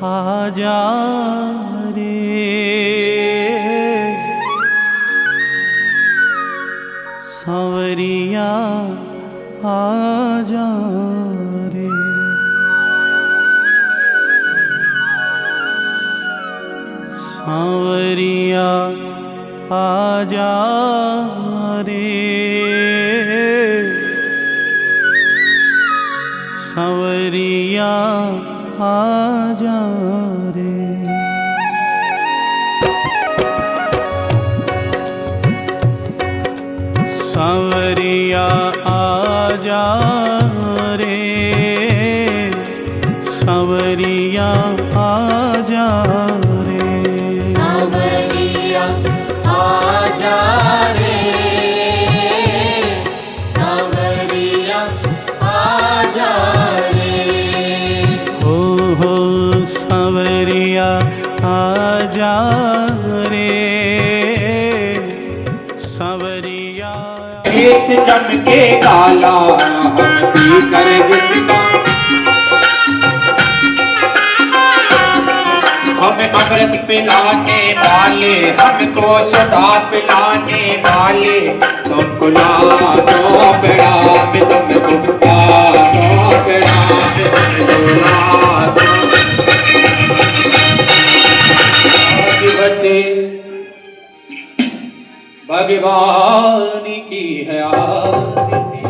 आजा रे सांवरिया आजा रे सांवरिया आजा रे सांवरिया आजा रे सांवरिया आजा रे सांवरिया आजा रे सांवरिया आजा रे सांवरिया आजा रे हो सांवरिया आजा रे सांवरिया खेत जम के काला हम पी कर जिसका हमें अमृत पिलाने वाले हमको सदा पिलाने वाले तुमको लाडो बेड़ा में तुमको लाडो बेड़ा में तुमको लाडो बच्चे भगवान की है आरती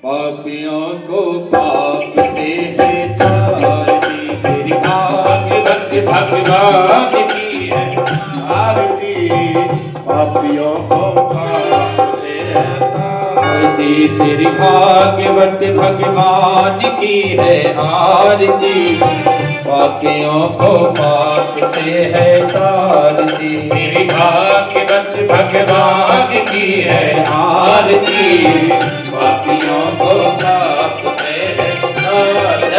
पापियों को पाप से है तारती श्री भागवत भगवान की है आरती पापियों को पाप से है तारती श्री भागवत भगवान की है आरती पापियों को पाप से है तारती श्री भागवत भगवान की है आरती पापियों को पाप से है तारती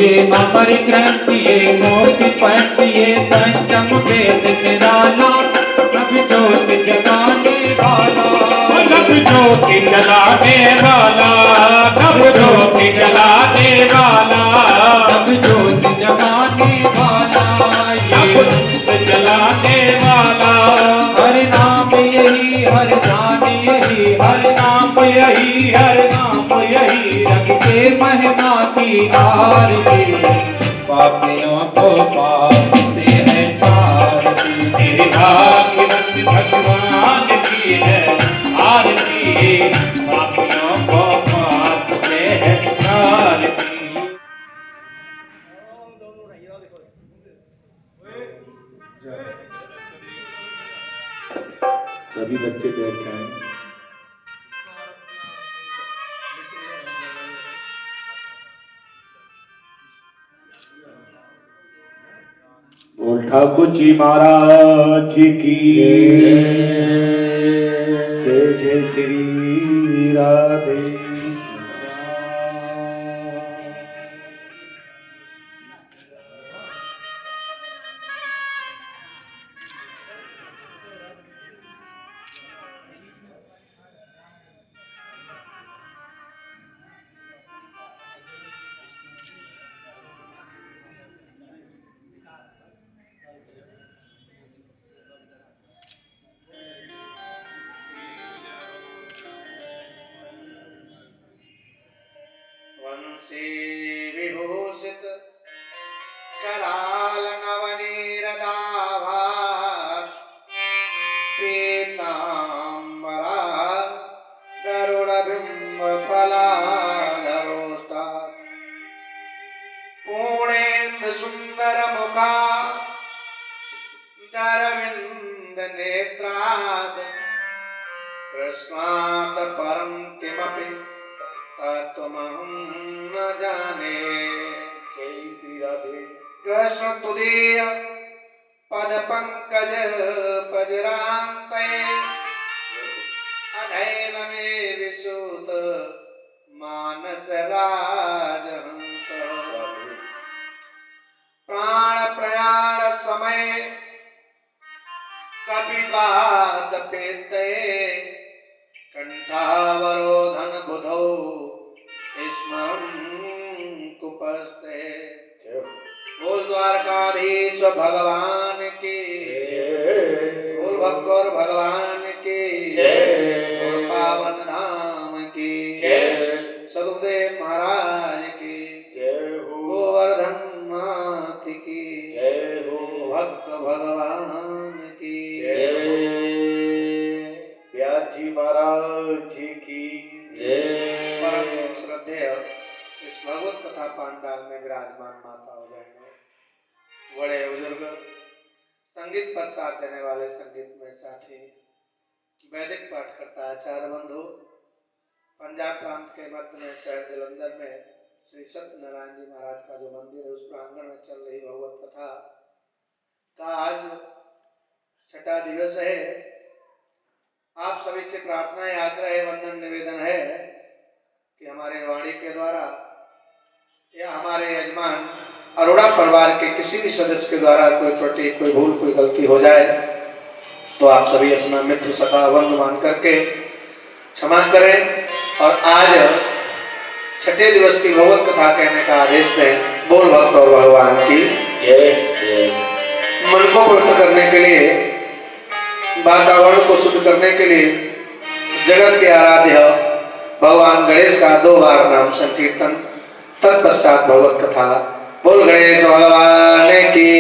ये अमर ग्रंथ ये मोती पंथ ये पंचम वेद निराला नभ ज्योति जगाने वाला नभ ज्योति जलाने वाला नभ ज्योति जलाने वाला नभ ज्योति जगाने वाला नभ जलाने वाला हर नाम यही हर जान यही हर नाम यही हर नाम यही रख के महिमा की आरती पापियों को पाप से है तारती श्री भागवत भगवान की है आरती पापियों को पाप से है तारती सभी बच्चे बैठ जाएं बोल ठाकुर जी महाराज की जय जय श्री राधे वंशी विभूषित कराल नवनीरदाभा पीतांबरा गरुड़बिंब फलाधरोष्टा पूर्णेन्दु सुंदर मुखा दरविंद नेत्राद कृष्णात् परं किमपि तत्त्वमहं न जाने। जय श्री राधे। कृष्ण तुदीय पद पंकज पजरांते अधैव में विसूत मानस राजहंस प्राण प्रयाण समय कपिपाद पेते कंठावरोधन बुधौ स्मरण कुपस्ते। बोल द्वारकाधीश भगवान की, बोल भक्तौर भगवान की, बोल पावन धाम की, सदगुरुदेव महाराज की, गोवर्धन नाथ की, भक्त भगवान की, व्यास जी महाराज की परम श्रद्धेय इस भगवत कथा पांडाल में विराजमान माताओं बहनों, बड़े बुजुर्ग, संगीत पर साथ देने वाले संगीत में साथी, वैदिक पाठकर्ता आचार्य बंधु, पंजाब प्रांत के मध्य में शहर जलंधर में श्री सत्यनारायण जी महाराज का जो मंदिर है उस प्रांगण में चल रही भगवत कथा का आज छठा दिवस है। आप सभी से प्रार्थना है, आग्रह, वंदन, निवेदन है कि हमारे वाणी के द्वारा या हमारे यजमान अरोड़ा परिवार के किसी भी सदस्य के द्वारा कोई त्रुटि, कोई भूल, कोई गलती हो जाए तो आप सभी अपना मित्र सखा बंधु मान करके क्षमा करें और आज छठे दिवस की भगवत कथा कहने का आदेश दें। बोल भक्त और भगवान की जय। मन को पवित्र करने के लिए, वातावरण को शुद्ध करने के लिए जगत के आराध्य भगवान गणेश का 2 बार नाम संकीर्तन, तत्पश्चात भगवत कथा। बोल गणेश भगवान की।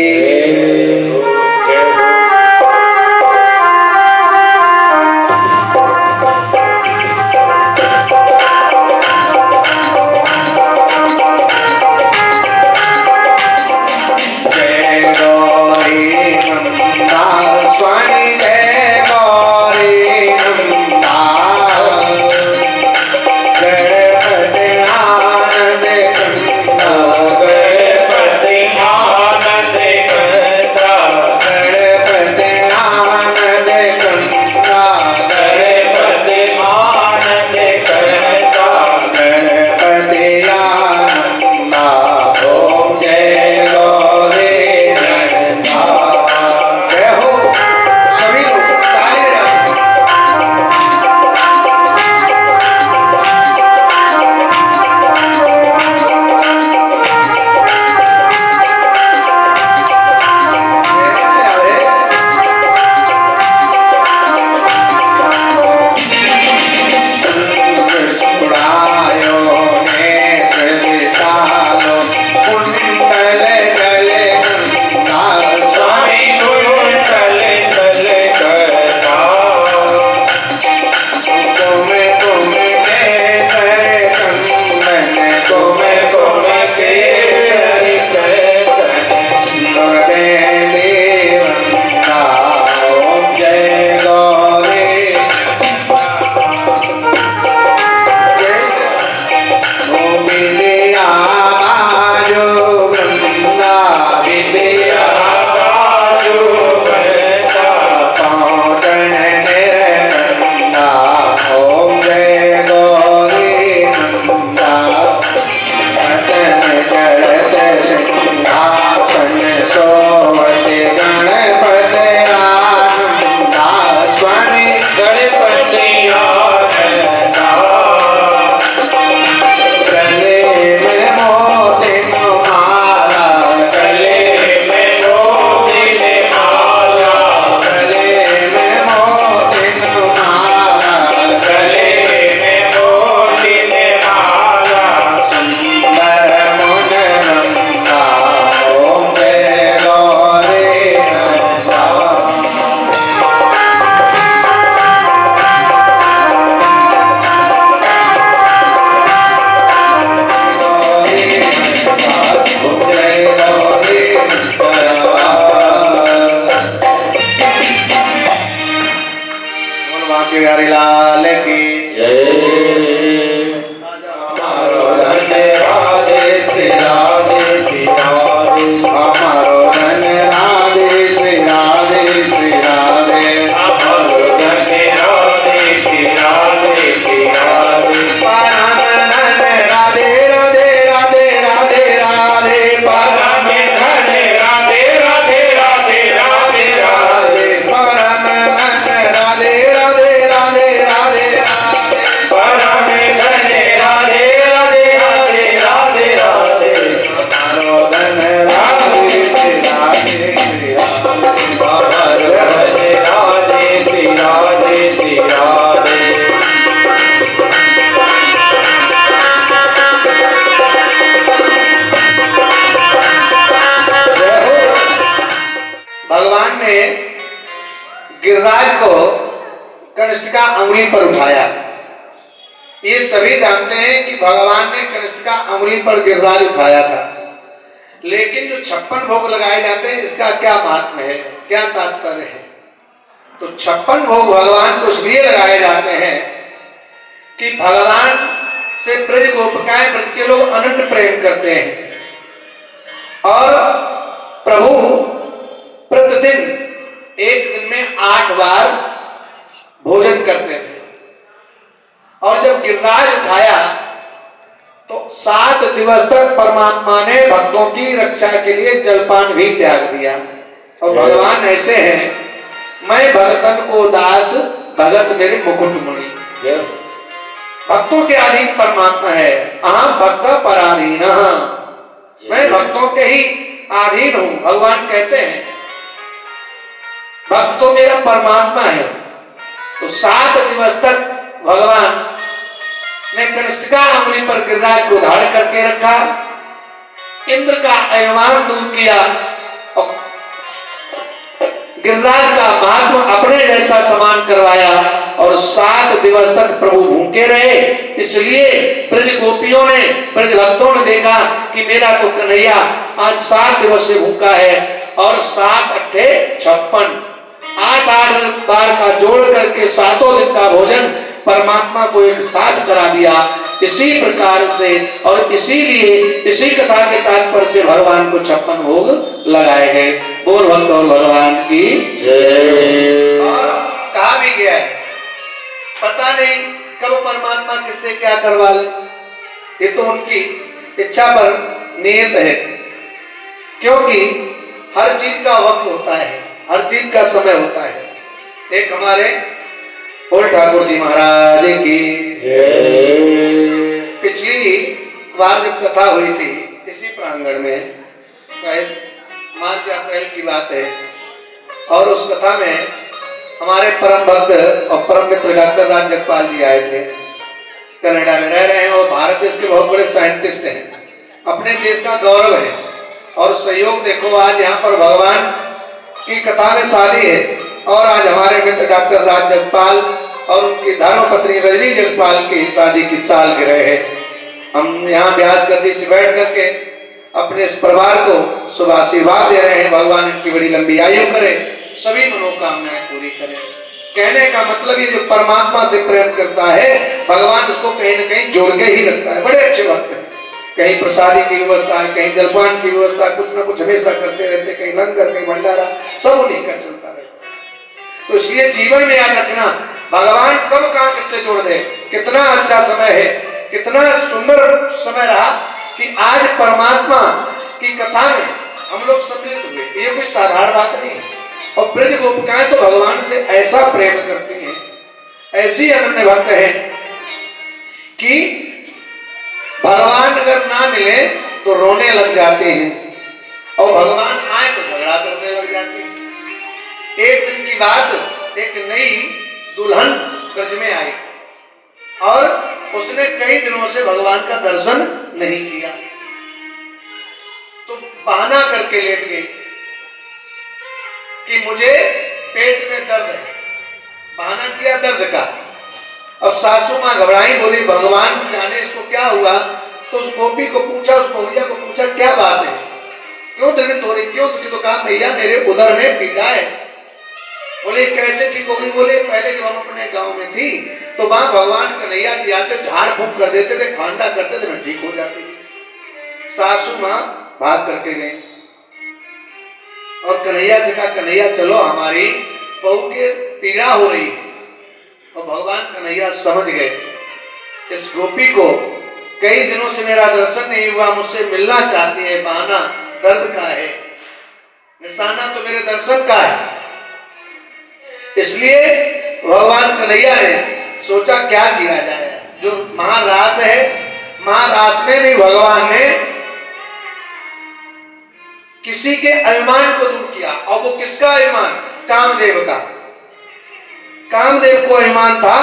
स्वामी जय गौरी नंदा, गणपति आनंद कंदा, गणपति आनंद कंदा, गणपति आनंद कंदा, गणपति आनंद कंदा, गणपति आनंदा। ओम जय गौरी नंदा। सभी लोग ताली बिहारी लाल की जय। हमारो धन राधे श्री राधे श्री राधे, हमारो धन राधे श्री गिरिराज को कनिष्ठिका अंगुली पर उठाया। ये सभी जानते हैं कि भगवान ने कनिष्ठिका अंगुली पर गिरिराज उठाया था, लेकिन जो 56 भोग लगाए जाते हैं इसका क्या महात्म्य है, क्या तात्पर्य है? तो 56 भोग भगवान को इसलिए लगाए जाते हैं कि भगवान से ब्रज गोपिकाएं, ब्रज के लोग अनन्य प्रेम करते हैं और प्रभु प्रतिदिन एक दिन में 8 बार भोजन करते थे। और जब गिरिराज उठाया तो 7 दिवस तक परमात्मा ने भक्तों की रक्षा के लिए जलपान भी त्याग दिया। और भगवान ऐसे हैं, मैं भगतन को दास, भगत मेरे मुकुटमणि। भक्तों के अधीन परमात्मा है। अहम भक्त पराधीन, मैं भक्तों के ही अधीन हूं। भगवान कहते हैं भक्त तो मेरा परमात्मा है। तो 7 दिवस तक भगवान ने कनिष्ठिका अंगुली पर गिरिराज को धारण करके रखा, इंद्र का अभिमान दूर किया और गिरिराज का महात्मा अपने जैसा समान करवाया और 7 दिवस तक प्रभु भूखे रहे। इसलिए ब्रज गोपियों ने, ब्रज भक्तों ने देखा कि मेरा तो कन्हैया आज 7 दिवस से भूखा है और 7 अट्ठे 56, 8 बार का जोड़ करके 7 दिन का भोजन परमात्मा को एक साथ करा दिया। इसी प्रकार से और इसीलिए इसी कथा के तात्पर्य से भगवान को 56 भोग लगाए गए। बोल भक्त और भगवान की जय। और कहा भी गया है, पता नहीं कब परमात्मा किससे क्या करवा ले, ये तो उनकी इच्छा पर नियत है, क्योंकि हर चीज का वक्त होता है, हर चीज का समय होता है। एक हमारे बोल ठाकुर जी महाराज की पिछली बार जब कथा हुई थी इसी प्रांगण में, शायद मार्च अप्रैल की बात है, और उस कथा में हमारे परम भक्त और परम मित्र डॉक्टर राज जगपाल जी आए थे। कनाडा में रह रहे हैं और भारत देश के बहुत बड़े साइंटिस्ट हैं, अपने देश का गौरव है। और सहयोग देखो, आज यहाँ पर भगवान की कथा में शादी है और आज हमारे मित्र डॉक्टर राज जगपाल और उनकी धर्मपत्नी रजनी जगपाल की शादी की सालगिरह है। हम यहाँ व्यास गद्दी से बैठ करके अपने इस परिवार को शुभ आशीर्वाद दे रहे हैं। भगवान इनकी बड़ी लंबी आयु करे, सभी मनोकामनाएं पूरी करे। कहने का मतलब ये जो परमात्मा से प्रेम करता है भगवान उसको कहीं न कहीं जोड़ के ही रखता है। बड़े अच्छे भक्त हैं, कहीं प्रसादी की व्यवस्था है, कहीं जलपान की व्यवस्था, कुछ ना कुछ हमेशा करते रहते, कहीं लंगर, कहीं भंडारा, सब उन्हीं का चलता रहता है। तो इसलिए जीवन में याद रखना, भगवान कब कहां किससे जोड़ दे। कितना अच्छा समय है, कितना सुंदर समय रहा कि आज परमात्मा की कथा में हम लोग सम्मिलित हुए। ये कोई साधारण बात नहीं है। और ब्रज गोपिकाएं तो भगवान से ऐसा प्रेम करती हैं, ऐसी अनन्य भक्त है कि भगवान अगर ना मिले तो रोने लग जाते हैं और भगवान आए तो झगड़ा करने लग जाते हैं। एक दिन की बात, एक नई दुल्हन ब्रज में आई और उसने कई दिनों से भगवान का दर्शन नहीं किया, तो बहाना करके लेट गई कि मुझे पेट में दर्द है। बहाना किया दर्द का। अब सासू मां घबराई, बोली भगवान जाने इसको क्या हुआ। तो उस गोपी को पूछा, उस बहुरिया को पूछा क्या बात है, क्यों दर्द हो रही, क्यों? तो कहा भैया मेरे उदर में पीड़ा है। बोले कैसे ठीक हो गई? बोले पहले जब हम अपने गांव में थी तो वहां भगवान कन्हैया जी आते, झाड़ फूंक कर देते थे, भांडा करते थे, मैं ठीक हो जाती थी। सासू मां भाग करके गई और कन्हैया से कहा कन्हैया चलो हमारी बहू के पीड़ा हो रही है। और भगवान कन्हैया समझ गए इस गोपी को कई दिनों से मेरा दर्शन नहीं हुआ, मुझसे मिलना चाहती है, बहाना दर्द का है, निशाना तो मेरे दर्शन का है। इसलिए भगवान कन्हैया ने सोचा क्या किया जाए। जो महारास है, महारास में भी भगवान ने किसी के अभिमान को दूर किया। और वो किसका अभिमान? कामदेव का। कामदेव को अभिमान था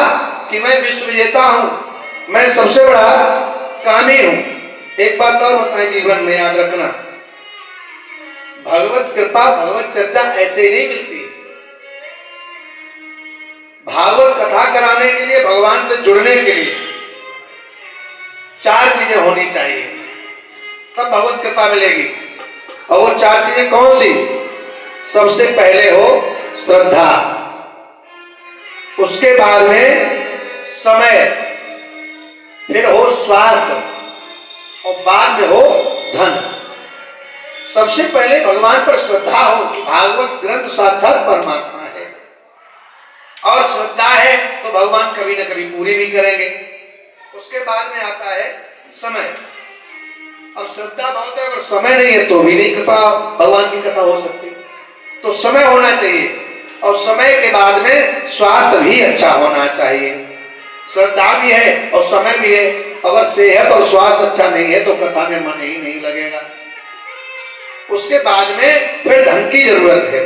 कि मैं विश्व विजेता हूं, मैं सबसे बड़ा कामी हूं। एक बात और बताएं, जीवन में याद रखना, भगवत कृपा, भगवत चर्चा ऐसे ही नहीं मिलती। भागवत कथा कराने के लिए, भगवान से जुड़ने के लिए 4 चीजें होनी चाहिए, तब भगवत कृपा मिलेगी। और वो 4 चीजें कौन सी? सबसे पहले हो श्रद्धा, उसके बाद में समय, फिर हो स्वास्थ्य और बाद में हो धन। सबसे पहले भगवान पर श्रद्धा हो कि भागवत ग्रंथ साक्षात परमात्मा है, और श्रद्धा है तो भगवान कभी न कभी पूरी भी करेंगे। उसके बाद में आता है समय। अब श्रद्धा बहुत है, अगर समय नहीं है तो भी नहीं कृपा भगवान की कथा हो सकती। तो समय होना चाहिए, और समय के बाद में स्वास्थ्य भी अच्छा होना चाहिए। श्रद्धा भी है और समय भी है। अगर सेहत और स्वास्थ्य अच्छा नहीं है तो कथा में मन ही नहीं लगेगा। उसके बाद में फिर धन की जरूरत है।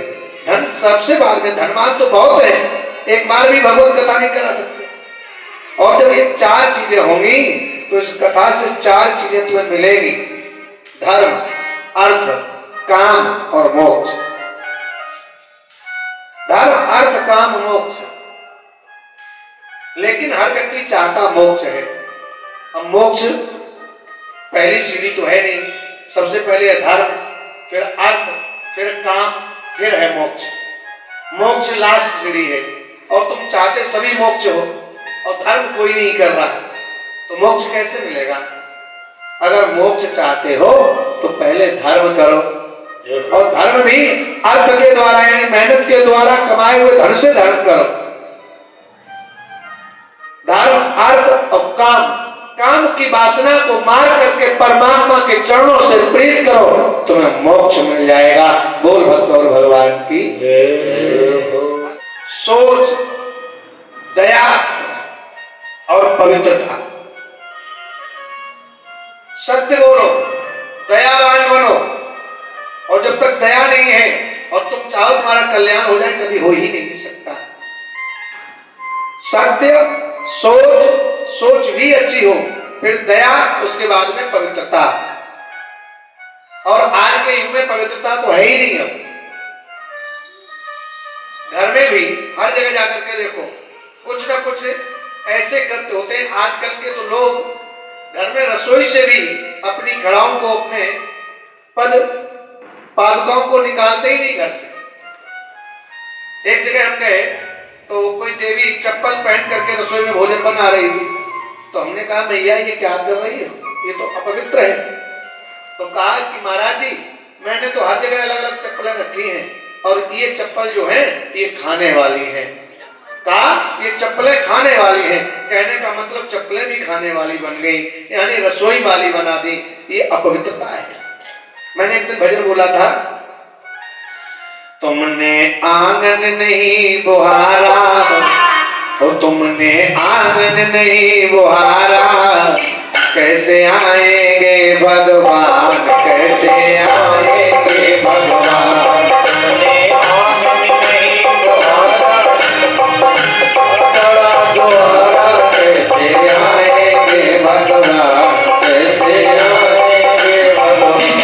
धन सबसे बाद में, धनवान तो बहुत है, एक बार भी भगवत कथा नहीं करा सकते। और जब ये 4 चीजें होंगी तो इस कथा से 4 चीजें तुम्हें मिलेगी, धर्म, अर्थ, काम और मोक्ष। धर्म, अर्थ, काम, मोक्ष। लेकिन हर व्यक्ति चाहता मोक्ष है। अब मोक्ष पहली सीढ़ी तो है नहीं, सबसे पहले है धर्म, फिर अर्थ, फिर काम, फिर है मोक्ष। मोक्ष लास्ट सीढ़ी है, और तुम चाहते सभी मोक्ष हो और धर्म कोई नहीं कर रहा, तो मोक्ष कैसे मिलेगा? अगर मोक्ष चाहते हो तो पहले धर्म करो, और धर्म भी अर्थ के द्वारा, यानी मेहनत के द्वारा कमाए हुए धन से धर्म करो। धर्म, अर्थ और काम, काम की वासना को मार करके परमात्मा के चरणों से प्रीत करो, तुम्हें मोक्ष मिल जाएगा। बोल भक्त और भगवान की सोच, दया और पवित्रता। सत्य बोलो, दयावान बनो, और जब तक दया नहीं है और तुम चाहो तुम्हारा कल्याण हो जाए, कभी हो ही नहीं सकता। सत्य, सोच भी अच्छी हो, फिर दया, उसके बाद में पवित्रता। और आज के युग में पवित्रता तो है ही नहीं। अब घर में भी हर जगह जाकर के देखो, कुछ ना कुछ ऐसे कृत्य होते हैं। आजकल के तो लोग घर में रसोई से भी अपनी घड़ाओं को, अपने पादुकाओं को निकालते ही नहीं घर से। एक जगह हम गए तो कोई देवी चप्पल पहन करके रसोई में भोजन बना रही थी, तो हमने कहा मैया ये क्या कर रही है, ये तो अपवित्र है। तो कहा कि महाराज जी, मैंने तो हर जगह अलग अलग चप्पलें रखी हैं, और ये चप्पल जो है ये खाने वाली है। कहा ये चप्पलें खाने वाली हैं, कहने का मतलब चप्पलें भी खाने वाली बन गई, यानी रसोई वाली बना दी। ये अपवित्रता है। मैंने एक दिन भजन बोला था, तुमने आंगन नहीं बुहारा, ओ तुमने आंगन नहीं बुहारा, कैसे आएंगे भगवान, कैसे आएंगे भगवान। तुमने आंगन नहीं बुहारा, कैसे आएंगे भगवान, कैसे आएंगे भगवान।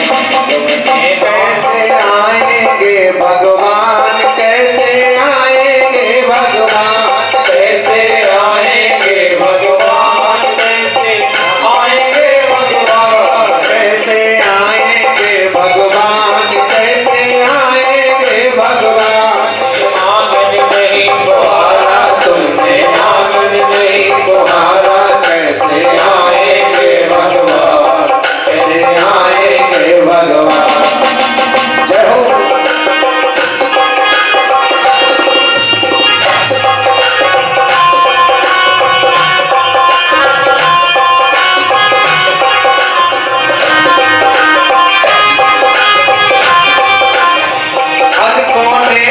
कैसे आएंगे भगवान, कैसे आएंगे भगवान, कैसे आएंगे भगवान, कैसे आएंगे भगवान, कैसे आएंगे भगवान। आंगन नहीं बुहारा, तुमने आंगन नहीं बुहारा, कैसे आएंगे भगवान, कैसे आएंगे भगवान। जय हो।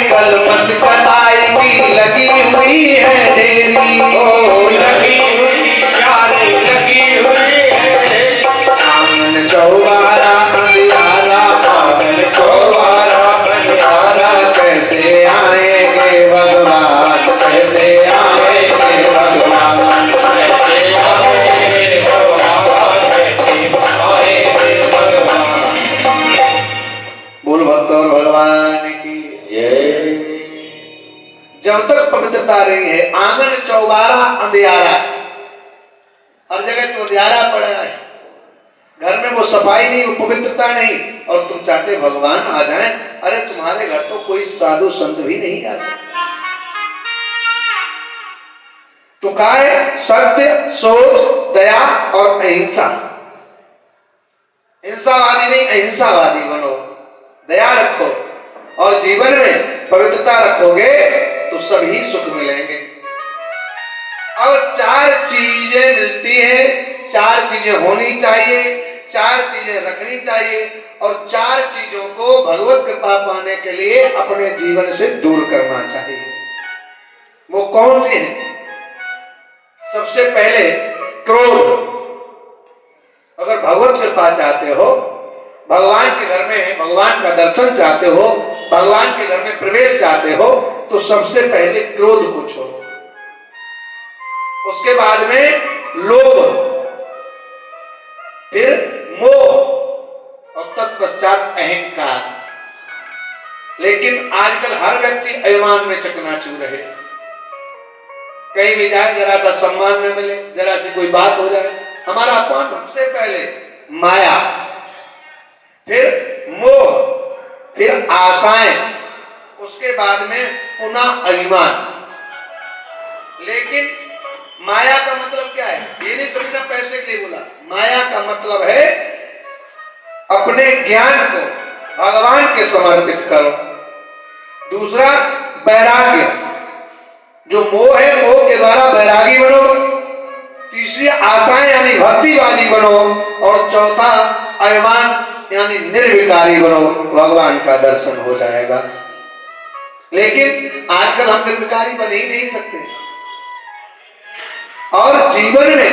कलमस कसाई की लगी हुई है ढेरी, ओ लगी हुई प्यारे लगी हुई है। आंगन चौबारा अंधियारा, आंगन चौबारा अंधियारा, कैसे आएंगे भगवान, कैसे आएंगे भगवान, कैसे आएंगे भगवान, कैसे आएंगे भगवान। बोल भक्त और भगवान की जय। जब तक पवित्रता नहीं है, आंगन चौबारा अंधियारा है, हर जगह तो अंधियारा पड़ा है, घर में वो सफाई नहीं, वो पवित्रता नहीं, और तुम चाहते भगवान आ जाएं। अरे तुम्हारे घर तो कोई साधु संत भी नहीं आ सकता। तो कहा है सत्य, सोच, दया और अहिंसा। हिंसावादी नहीं, अहिंसावादी बनो, दया रखो और जीवन में पवित्रता रखोगे तो सभी सुख मिलेंगे। अब 4 चीजें मिलती हैं, 4 चीजें होनी चाहिए, 4 चीजें रखनी चाहिए, और 4 चीजों को भगवत कृपा पाने के लिए अपने जीवन से दूर करना चाहिए। वो कौन सी है? सबसे पहले क्रोध। अगर भगवत कृपा चाहते हो, भगवान के घर में भगवान का दर्शन चाहते हो, भगवान के घर में प्रवेश चाहते हो, तो सबसे पहले क्रोध को छोड़ो। उसके बाद में लोभ, फिर मोह और तत्पश्चात अहंकार। लेकिन आजकल हर व्यक्ति अभिमान में चकनाचूर है। कहीं भी जाए, जरा सा सम्मान न मिले, जरा सी कोई बात हो जाए, हमारा अपमान। सबसे पहले माया, फिर मोह, फिर आशाएं, उसके बाद में पुनः अभिमान। लेकिन माया का मतलब क्या है? ये नहीं समझना पैसे के लिए बोला। माया का मतलब है अपने ज्ञान को भगवान के समर्पित करो। दूसरा वैराग्य, जो मोह है, मोह के द्वारा वैरागी बनो। तीसरी आशाएं यानी भक्तिवादी बनो, और चौथा अभिमान यानी निर्विकारी बनो। भगवान का दर्शन हो जाएगा। लेकिन आजकल हम निर्विकारी बन ही नहीं सकते, और जीवन में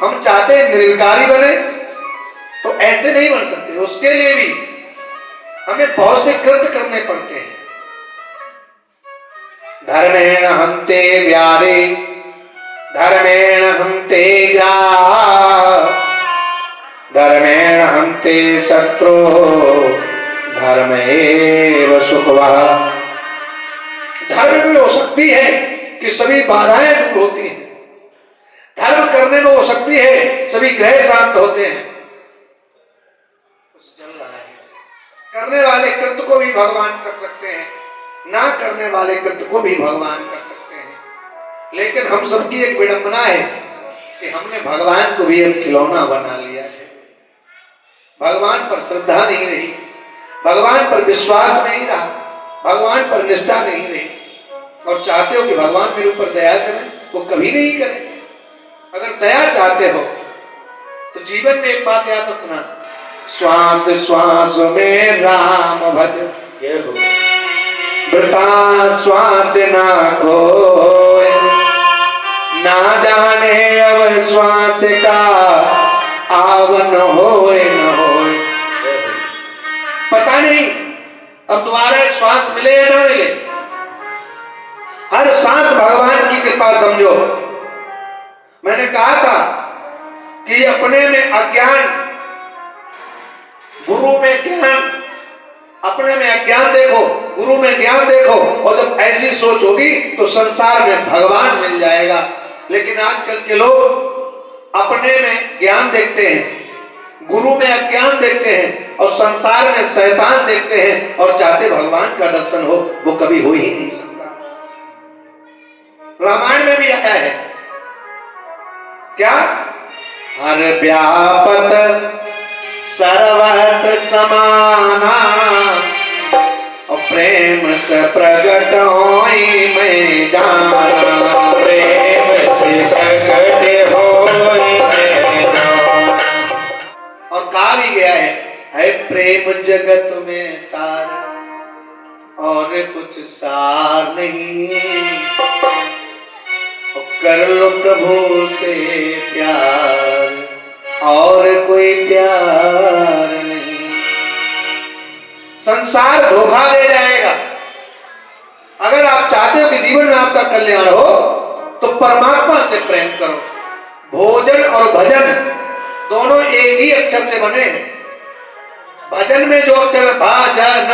हम चाहते हैं निर्विकारी बने, तो ऐसे नहीं बन सकते। उसके लिए भी हमें बहुत से कृत्य करने पड़ते हैं। धर्मेण हन्ते व्याधि, धर्मेण हन्ते ग्राह, धर्मेण हन्ते शत्रु, धर्मेव सुखवा। धर्म में वो शक्ति है कि सभी बाधाएं दूर होती हैं। धर्म करने में वो शक्ति है, सभी ग्रह शांत होते हैं। कुछ चल रहा है। करने वाले कृत्य को भी भगवान कर सकते हैं, ना करने वाले कृत्य को भी भगवान कर सकते हैं। लेकिन हम सबकी एक विडंबना है कि हमने भगवान को भी एक खिलौना बना लिया है। भगवान पर श्रद्धा नहीं रही, भगवान पर विश्वास नहीं रहा, भगवान पर निष्ठा नहीं रही, और चाहते हो कि भगवान मेरे ऊपर दया करें, वो कभी नहीं करें। अगर दया चाहते हो तो जीवन में एक बात याद रखना, श्वास श्वास में राम भज, वृथा श्वास ना खोए, ना जाने अब श्वास का आवन होए न होए। पता नहीं अब दोबारा श्वास मिले या ना मिले। हर सांस भगवान की कृपा समझो। मैंने कहा था कि अपने में अज्ञान, गुरु में ज्ञान। अपने में अज्ञान देखो, गुरु में ज्ञान देखो, और जब ऐसी सोच होगी तो संसार में भगवान मिल जाएगा। लेकिन आजकल के लोग अपने में ज्ञान देखते हैं, गुरु में अज्ञान देखते हैं, और संसार में शैतान देखते हैं, और चाहते भगवान का दर्शन हो, वो कभी हो ही नहीं सकता। रामायण में भी आया है क्या? हर व्यापत सर्वत्र समाना, और प्रेम से प्रकट होई मैं जाना, प्रेम से प्रकट होई मैं जाना। और कहा भी गया है प्रेम जगत में सार, और कुछ सार नहीं, कर लो प्रभु से प्यार, और कोई प्यार नहीं। संसार धोखा दे जाएगा। अगर आप चाहते हो कि जीवन में आपका कल्याण हो, तो परमात्मा से प्रेम करो। भोजन और भजन दोनों एक ही अक्षर से बने हैं। भजन में जो अक्षर भाजन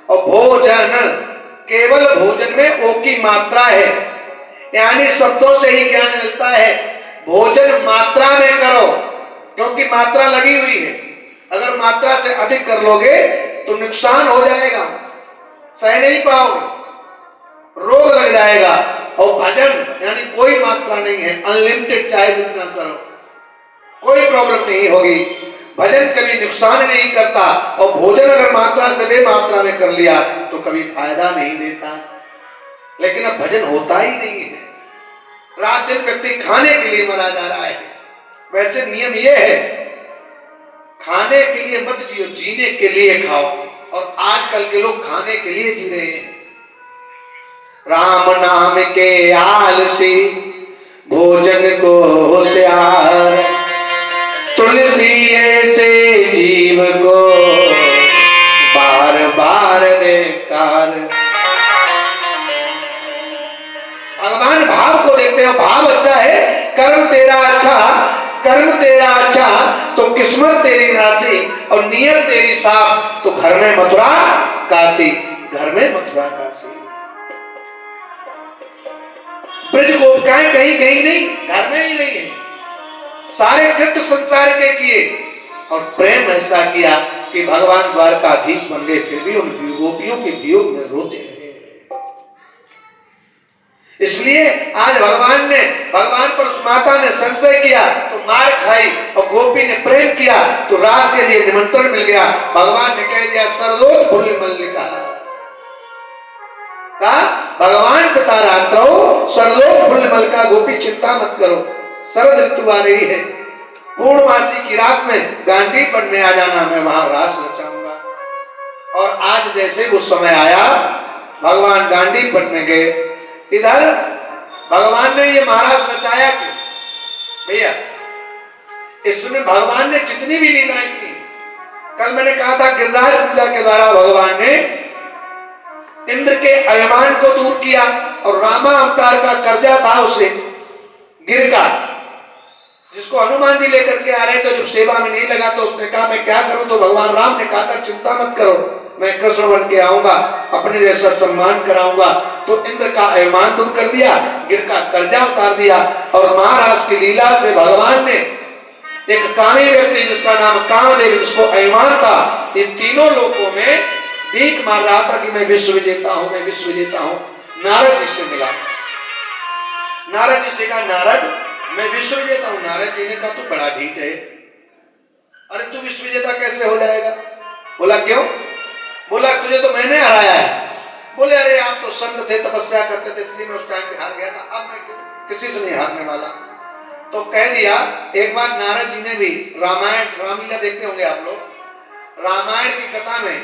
और भोजन केवल भोजन में ओ की मात्रा है, यानी शब्दों से ही ज्ञान मिलता है। भोजन मात्रा में करो, क्योंकि मात्रा लगी हुई है। अगर मात्रा से अधिक कर लोगे तो नुकसान हो जाएगा, सह नहीं पाओगे, रोग लग जाएगा। और भजन यानी कोई मात्रा नहीं है, अनलिमिटेड, चाहे जितना करो कोई प्रॉब्लम नहीं होगी। भजन कभी नुकसान नहीं करता, और भोजन अगर मात्रा से बेमात्रा में कर लिया तो कभी फायदा नहीं देता। लेकिन अब भजन होता ही नहीं है, रात दिन व्यक्ति खाने के लिए मरा जा रहा है। वैसे नियम यह है, खाने के लिए मत जियो, जीने के लिए खाओ। और आजकल के लोग खाने के लिए जी रहे हैं। राम नाम के आलसी, भोजन को होशियार, तुलसी ऐसे जीव को बार बार देकार। भगवान भाव को देखते हो, भाव अच्छा है, कर्म तेरा अच्छा, कर्म तेरा अच्छा तो किस्मत तेरी नासी, और नियत तेरी साफ तो घर में मथुरा काशी, घर में मथुरा काशी। ब्रज गोपिकाएं कहीं कहीं नहीं, घर में ही नहीं है। सारे कृत्य संसार के किए, और प्रेम ऐसा किया कि भगवान द्वारकाधीश बन गए, फिर भी उन गोपियों के वियोग में रोते रहे। इसलिए आज भगवान पर उस माता ने संशय किया तो मार खाई, और गोपी ने प्रेम किया तो रास के लिए निमंत्रण मिल गया। भगवान ने कह दिया सरदोत फुल्ल मल्लिका, कहा भगवान पिता रात्रो सरदोत फुल्ल मल्लिका, गोपी चिंता मत करो, शरद ऋतु आ रही है, पूर्णमासी की रात में गांडीपन में आ जाना, मैं वहां रास रचाऊंगा। और आज जैसे वो समय आया, भगवान गांडीपन में गए। इधर भगवान ने ये महाराज रचाया क्यों भैया? इसमें भगवान ने जितनी भी लीलाएं की, कल मैंने कहा था गिरिराज पूजा के द्वारा भगवान ने इंद्र के अभिमान को दूर किया, और रामा अवतार का कर्जा था उसे गिर का, जिसको हनुमान जी लेकर के आ रहे थे, जब सेवा में नहीं लगा तो उसने कहा मैं क्या करूं, तो भगवान राम ने कहा था चिंता मत करो, मैं कृष्ण बन के आऊंगा, अपने जैसा सम्मान कराऊंगा। तो इंद्र का अभिमान दूर कर दिया, गिर का कर्जा उतार दिया, और महाराज की लीला से भगवान ने एक कामी व्यक्ति जिसका नाम कामदेव, जिसको अभिमान था, इन तीनों लोकों में भीख मार रहा था कि मैं विश्व विजेता हूं, मैं विश्व विजेता हूं, नारद जी से मिला। नारद जी से कहा नारद मैं विश्व विजेता हूं। नारद जी ने कहा तू बड़ा ढीठ है, अरे तू विश्व विजेता कैसे हो जाएगा? बोला क्यों? बोला तुझे तो मैंने हराया है। बोले अरे आप तो संत थे, तपस्या करते थे, इसलिए मैं उस टाइम पे हार गया था, अब मैं किसी से नहीं हारने वाला। तो कह दिया। एक बार नारद जी ने भी रामायण, रामलीला देखते होंगे आप लोग, रामायण की कथा में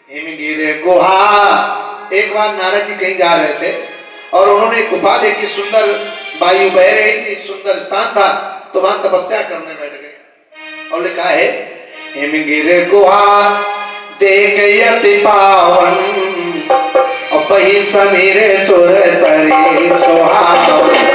हिमगिर गुहा, एक बार नारद जी कहीं जा रहे थे और उन्होंने एक गुफा देखी, सुंदर वायु बह रही थी, सुंदर स्थान था, तो वहां तपस्या करने बैठ गए। और लिखा है हिमगिर गुहा देख यति पावन, और बही समीर सुर सरी सुहावन।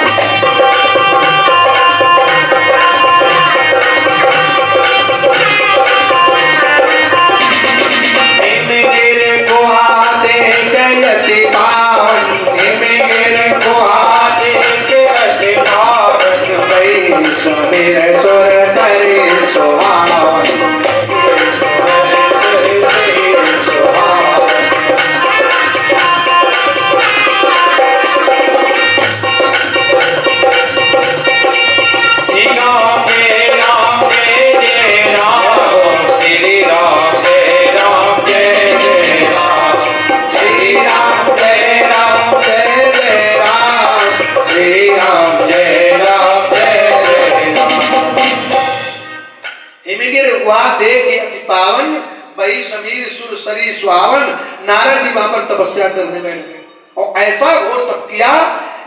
सुहावन। नारद जी वहां पर तपस्या करने बैठ गए और ऐसा घोर तप किया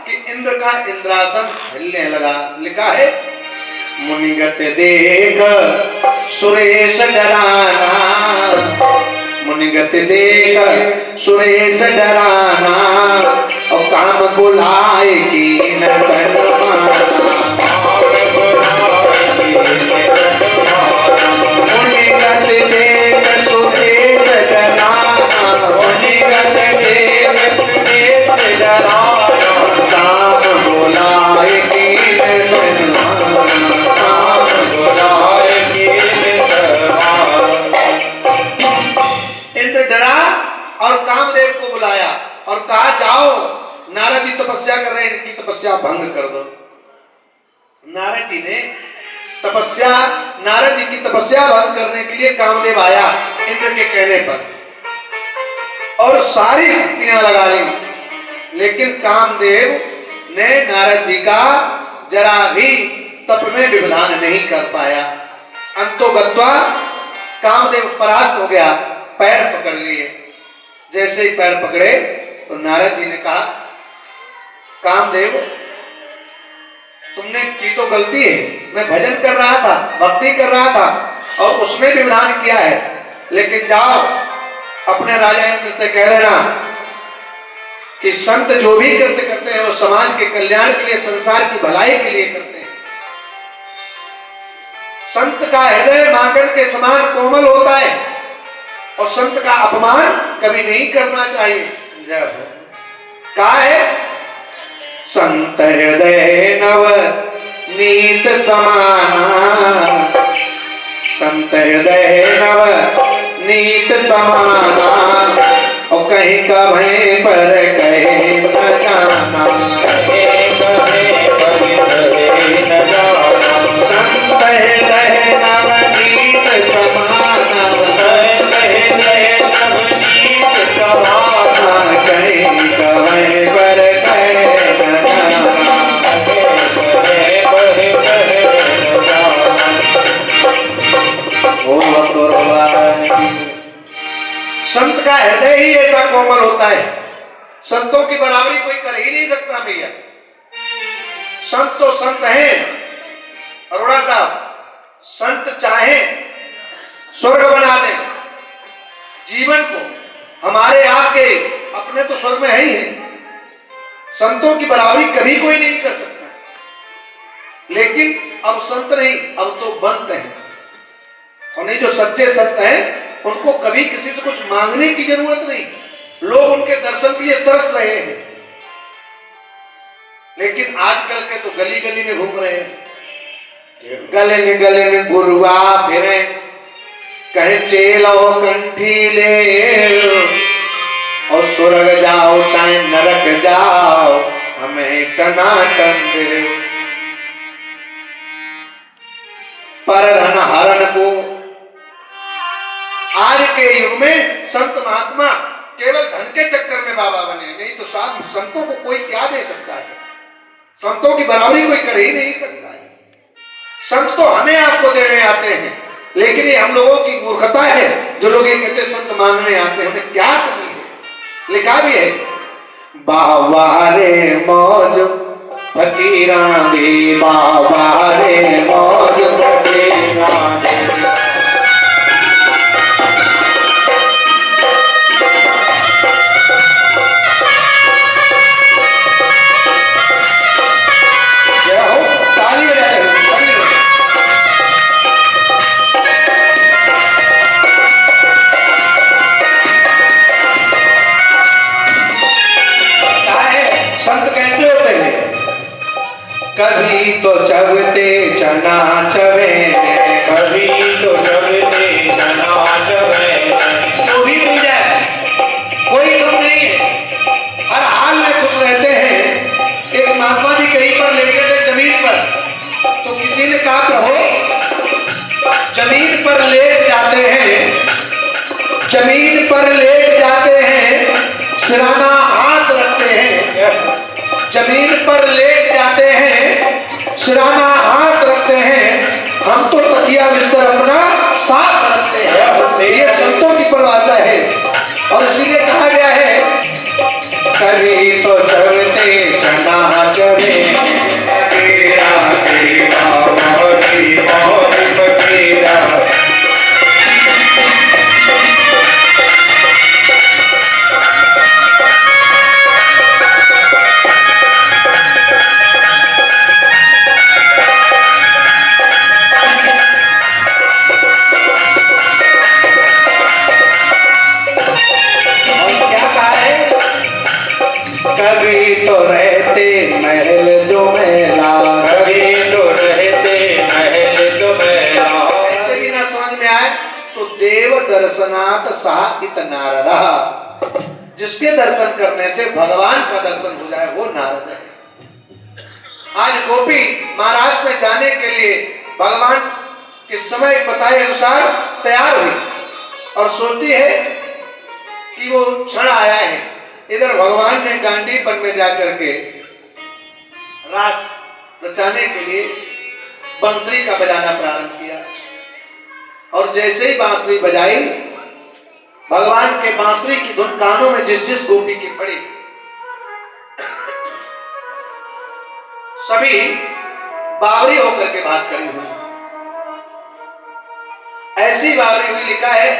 कि इंद्र का इंद्रासन हिलने लगा। लिखा है मुनिगत देख सुरेश डराना, मुनिगत देख सुरेश डराना, और काम बुलाए की न मुनिगत देख सुरेश डराना, मुनिगत देख तपस्या कर रहे हैं, इनकी तपस्या भंग कर दो। नारद जी ने नारद जी की तपस्या भंग करने के लिए कामदेव आया इंद्र के कहने पर और सारी शक्तियां लगा ली, लेकिन कामदेव ने नारद जी का जरा भी तप में विधान नहीं कर पाया। अंतोगत्वा कामदेव परास्त हो गया, पैर पकड़ लिए। जैसे ही पैर पकड़े तो नारद जी ने कहा, कामदेव तुमने की तो गलती है, मैं भजन कर रहा था, भक्ति कर रहा था और उसमें भी विधान किया है, लेकिन जाओ अपने राजा इंद्र से कह देना कि संत जो भी कृत्य करते हैं वो समाज के कल्याण के लिए, संसार की भलाई के लिए करते हैं। संत का हृदय माखन के समान कोमल होता है और संत का अपमान कभी नहीं करना चाहिए। कहा है, संत हृदय नव नीत समाना, संत हृदय नव नीत समाना, और कहीं कहीं पर कहीं न जाना, संत हृदय नव नीत समाना, कहीं कहीं पर संत का हृदय ही ऐसा कोमल होता है, संतों की बराबरी कोई कर ही नहीं सकता भैया। संत तो संत हैं अरोड़ा साहब, संत चाहे स्वर्ग बना दें जीवन को, हमारे आपके अपने तो स्वर्ग में है ही है, संतों की बराबरी कभी कोई नहीं कर सकता। लेकिन अब संत नहीं, अब तो बंत हैं, और नहीं जो सच्चे संत हैं उनको कभी किसी से कुछ मांगने की जरूरत नहीं, लोग उनके दर्शन के लिए तरस रहे हैं। लेकिन आजकल के तो गली गली में घूम रहे हैं, गले में गुरुआ फिरे, कहीं चेलो कंठी ले, और स्वर्ग जाओ चाहे नरक जाओ, हमें टनाटन दे। परधन हरण को आज के युग में संत महात्मा केवल धन के चक्कर में बाबा बने, नहीं तो साथ संतों को कोई क्या दे सकता है, संतों की बराबरी कोई कर ही नहीं सकता है। संत तो हमें आपको देने आते हैं, लेकिन ये हम लोगों की मूर्खता है जो लोग ये कहते संत मांगने आते हैं, उन्हें क्या कमी है। लिखा भी है, बाबा रे मौज फकीरा दे, बाबा रे मौज फकीरा दे। कभी तो चबते चना चबे, कभी तो चबते चना चबे, जो भी मिल जाए कोई कम नहीं है, हर हाल में खुश रहते हैं। एक महात्मा जी कहीं पर लेटे थे जमीन पर, तो किसी ने कहा प्रभु जमीन पर लेट जाते हैं, जमीन पर लेट जाते हैं, सिराना हाथ रखते हैं, जमीन पर लेट जाते हैं, सिराना हाथ रखते हैं, हम तो तकिया बिस्तर अपना साथ रखते हैं। ये संतों की परिभाषा है, और इसीलिए कहा गया है, कभी तो चबते चना चबे, कभी तो रहते महल जो मेला, कभी तो रहते महल जो मेला। ऐसे भी ना समझ में आए तो देव दर्शनाथ साहित नारदा, जिसके दर्शन करने से भगवान का दर्शन हो जाए वो नारद है। आज गोपी महाराज में जाने के लिए भगवान के समय बताए अनुसार तैयार हुई और सोचती है कि वो क्षण आया है। इधर भगवान ने गांडीपन में जाकर के रास रचाने के लिए बांसुरी का बजाना प्रारंभ किया और जैसे ही बांसुरी बजाई, भगवान के बांसुरी की धुन कानों में जिस जिस गोपी की पड़ी, सभी बावरी होकर के बात खड़ी हुई। ऐसी बावरी हुई, लिखा है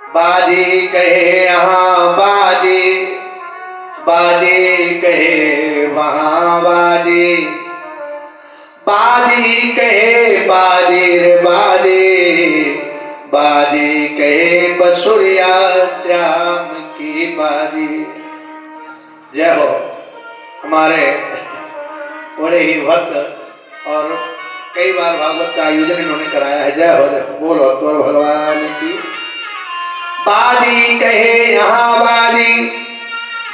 बाजी कहे यहाँ बाजी, बाजी कहे वहां बाजी, बाजी कहे बाजी रे बाजी, बाजी कहे बसुरिया श्याम की बाजी। जय हो हमारे बड़े ही भक्त और कई बार भागवत का आयोजन इन्होंने कराया है। जय हो जय हो, बोलो तो भगवान की। बाजी कहे यहाँ बाजी,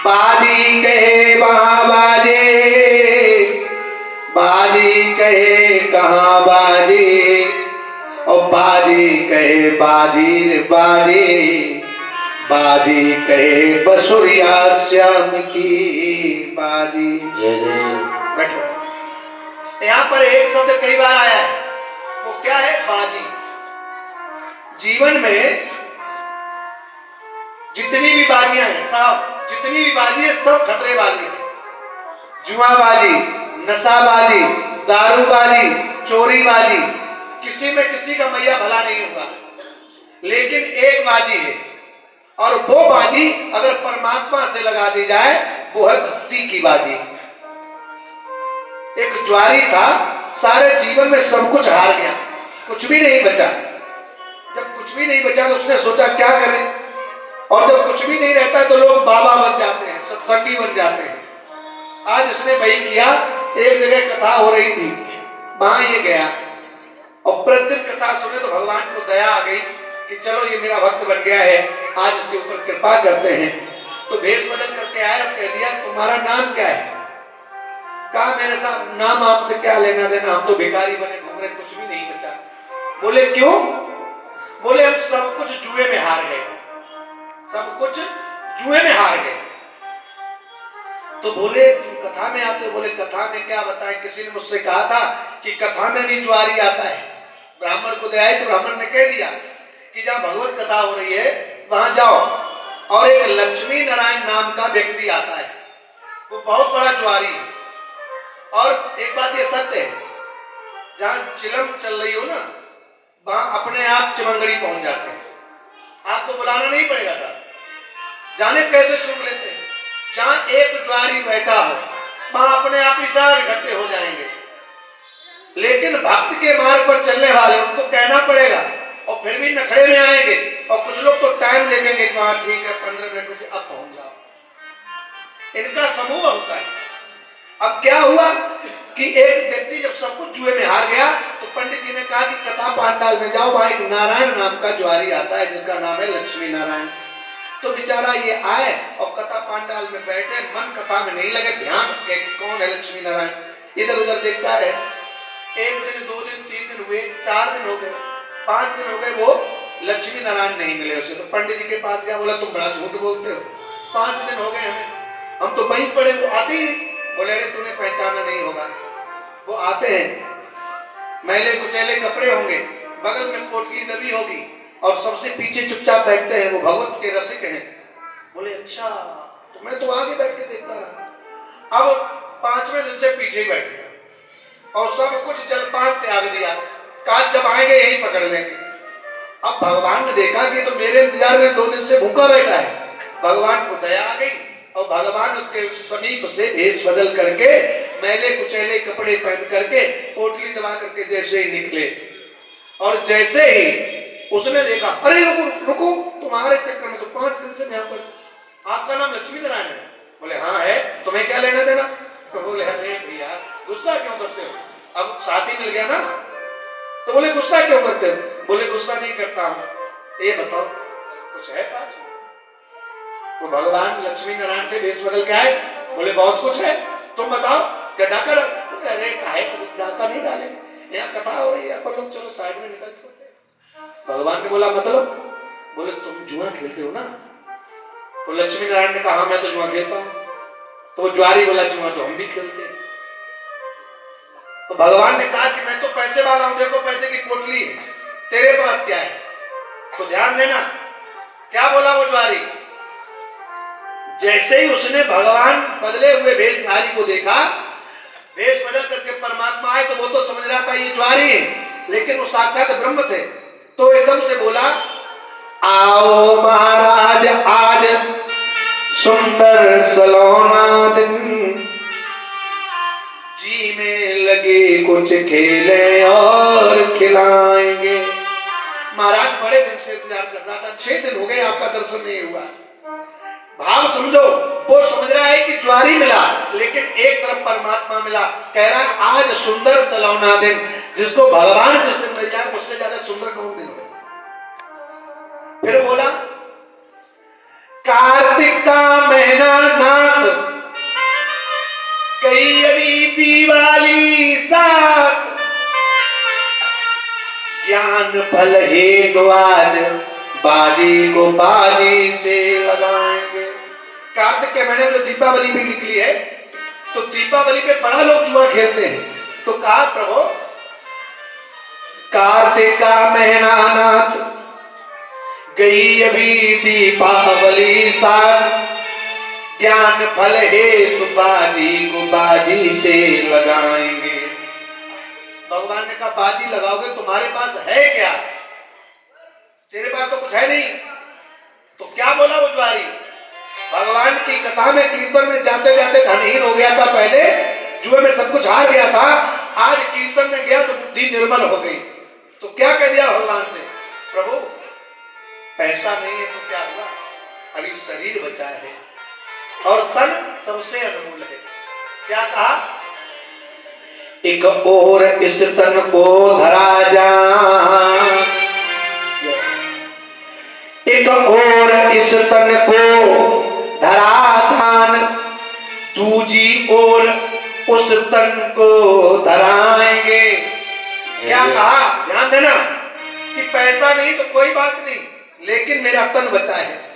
बाजी कहे वहां बाजे, बाजी कहे कहाँ बाजी, और बाजी कहे बाजी रे बाजी, बाजी कहे बसुरिया श्याम की बाजी। जय जय। बैठो। यहाँ पर एक शब्द कई बार आया है, वो क्या है? बाजी। जीवन में जितनी भी बाजियां हैं साहब, जितनी भी बाजी है सब खतरे वाली है। जुआबाजी, नशाबाजी, दारूबाजी, चोरीबाजी, किसी में किसी का मैया भला नहीं होगा, लेकिन एक बाजी है और वो बाजी अगर परमात्मा से लगा दी जाए वो है भक्ति की बाजी। एक ज्वारी था, सारे जीवन में सब कुछ हार गया, कुछ भी नहीं बचा। जब कुछ भी नहीं बचा तो उसने सोचा क्या करें, और जब कुछ भी नहीं रहता तो लोग बाबा बन जाते हैं, सत्संगी बन जाते हैं। आज इसने वही किया। एक जगह कथा हो रही थी, वहां ये गया और प्रतिदिन कथा सुने तो भगवान को दया आ गई कि चलो ये मेरा भक्त बन गया है, आज इसके ऊपर कृपा करते हैं। तो भेष बदल करके आए और कह दिया तुम्हारा नाम क्या है? कहा मेरे साथ नाम आपसे क्या लेना देना, हम तो भिखारी बने घूम रहे, कुछ भी नहीं बचा। बोले क्यों? बोले हम सब कुछ जुए में हार गए, सब कुछ जुए में हार गए। तो बोले तुम कथा में आते हो? बोले कथा में क्या बताएं, किसी ने मुझसे कहा था कि कथा में भी जुआरी आता है। ब्राह्मण को दे आए तो ब्राह्मण ने कह दिया कि जहां भगवत कथा हो रही है वहां जाओ, और एक लक्ष्मी नारायण नाम का व्यक्ति आता है, वो बहुत बड़ा जुआरी है। और एक बात ये सत्य है, जहां चिलम चल रही हो ना वहां अपने आप चिमंगड़ी पहुंच जाते हैं, आपको बुलाना नहीं पड़ेगा सर। जाने कैसे सुन लेते हैं? जहां एक ज्वारी बैठा हो वहां अपने आप ही सारे इकट्ठे हो जाएंगे। लेकिन भक्त के मार्ग पर चलने वाले उनको कहना पड़ेगा और फिर भी नखड़े में आएंगे, और कुछ लोग तो टाइम देखेंगे कि वहां ठीक है 15 मिनट मुझे अब पहुंच जाओ। इनका समूह होता है। अब क्या हुआ कि एक व्यक्ति जब सब कुछ जुए में हार गया तो पंडित जी ने कहा कि कथा पांडाल में जाओ, वहां एक नारायण नाम का ज्वारी आता है जिसका नाम है लक्ष्मी नारायण। तो बेचारा ये आए और कथा पांडाल में बैठे, मन कथा में नहीं लगे, ध्यान रखे कि कौन है लक्ष्मी नारायण। इधर उधर देखता रहे। एक दिन, 2 दिन, 3 दिन हुए, 4 दिन हो गए, 5 दिन हो गए, वो लक्ष्मी नारायण नहीं मिले उसे। तो पंडित जी के पास गया, बोला तुम बड़ा झूठ बोलते हो, 5 दिन हो गए हमें, हम तो वहीं पड़े, वो आते ही नहीं। बोले अरे तूने पहचाना नहीं होगा, वो आते हैं, मैले कुचैले कपड़े होंगे, बगल में पोटली दबी होगी और सबसे पीछे चुपचाप बैठते हैं, वो भगवत के रसिक हैं। बोले अच्छा, तो मैं तो आगे बैठ के देखता रहा। अब 5वें दिन से पीछे ही बैठ गया और सब कुछ जलपान त्याग दिया, काज जब आएंगे यही पकड़ लेंगे। अब भगवान ने देखा कि तो मेरे इंतजार में 2 दिन से भूखा बैठा है। भगवान को दया आ गई और भगवान उसके समीप से भेष बदल करके, मैले कुचैले कपड़े पहन करके, पोटली दबा करके जैसे ही निकले, और जैसे ही उसने देखा, अरे रुको रुको, तुम्हारे चक्कर में तो 5 दिन से यहाँ पर, आपका नाम लक्ष्मी नारायण है? बोले हाँ है, तुम्हें क्या लेना देना? तो बोले अरे भैया गुस्सा क्यों करते हो, अब साथी मिल गया ना। तो बोले गुस्सा क्यों करते हो? बोले गुस्सा नहीं करता हूं, ये बताओ कुछ है पास में? वो भगवान लक्ष्मी नारायण थे, वेश बदल के आए, बोले बहुत कुछ है, तुम बताओ क्या डाका? अरे काहे डाका नहीं डाले, यहाँ कथा हो रही है, अपन लोग चलो साइड में निकल चलते। भगवान ने बोला मतलब? बोले तुम जुआ खेलते हो ना? तो लक्ष्मी नारायण ने कहा मैं तो जुआ खेलता हूँ। तो ज्वारी बोला जुआ तो हम भी खेलते हैं। तो भगवान ने कहा कि मैं तो पैसे वाला हूं, देखो पैसे की पोटली है, तेरे पास क्या है? तो ध्यान देना क्या बोला वो ज्वारी। जैसे ही उसने भगवान बदले हुए भेषधारी को देखा, वेश बदल करके परमात्मा आए, तो वो तो समझ रहा था ये ज्वारी है, लेकिन वो साक्षात ब्रह्म थे। तो एकदम से बोला आओ महाराज आज सुंदर सलोना दिन, जी में लगे कुछ खेले और खिलाएंगे। महाराज बड़े दिन से इंतजार कर रहा था, 6 दिन हो गए आपका दर्शन नहीं हुआ। भाव समझो, वो समझ रहा है कि ज्वारी मिला, लेकिन एक तरफ परमात्मा मिला। कह रहा है आज सुंदर सलोना दिन, जिसको भगवान जिस दिन मिल जाए उससे ज्यादा सुंदर कौन दिन हो। फिर बोला कार्तिक का महीना नाथ, गई अभी दिवाली साथ, ज्ञान फल हेतु आज बाजी को बाजी से लगाएंगे। कार्तिक के महीने में जो दीपावली भी निकली है, तो दीपावली पे बड़ा लोग जुआ खेलते हैं। तो कहा प्रभु कार्तिक का महीना नाथ, गई अभी दीपावली साथ, ज्ञान फल हेतु बाजी को बाजी से लगाएंगे। भगवान ने कहा बाजी लगाओगे, तुम्हारे पास है क्या? तेरे पास तो कुछ है नहीं। तो क्या बोला वो ज्वारी? भगवान की कथा में कीर्तन में जाते जाते धनहीन हो गया था, पहले जुए में सब कुछ हार गया था, आज कीर्तन में गया तो बुद्धि निर्मल हो गई। तो क्या कह दिया भगवान से, प्रभु पैसा नहीं है तो क्या हुआ, अभी शरीर बचा है और तन सबसे अनमोल है। क्या कहा? एक और इस तन को धरा जान, एक और इस तन को धरा जान, दूजी ओर उस तन को धराएंगे। क्या कहा? ध्यान देना कि पैसा नहीं तो कोई बात नहीं, लेकिन मेरा तन बचा है।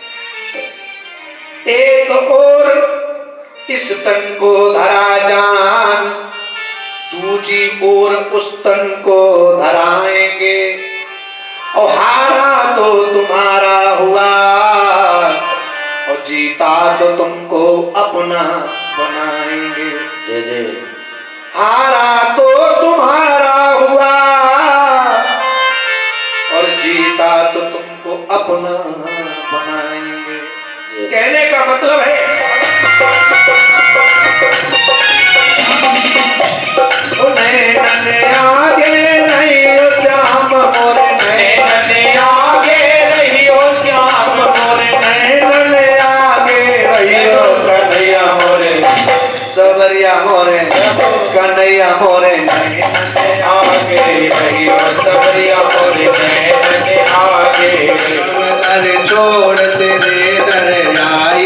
एक और इस तन को धरा जान, दूजी ओर उस तन को धराएंगे। और हारा तो तुम्हारा हुआ और जीता तो तुमको अपना बनाएंगे। जय जय। हारा तो तुम्हारा हुआ और जीता तो तुमको अपना बनाएंगे। कहने का मतलब है नैनन आगे नहीं हो श्याम मोरे, नैनन आगे नहीं हो श्याम मोरे, नैनन आगे रही हो कन्हैया मोरे, सबरिया मोरे कन्हैया मोरे, नैनन आगे रही हो सबरिया मोरे, नैनन आगे। अरे छोड़ तेरे दर आई,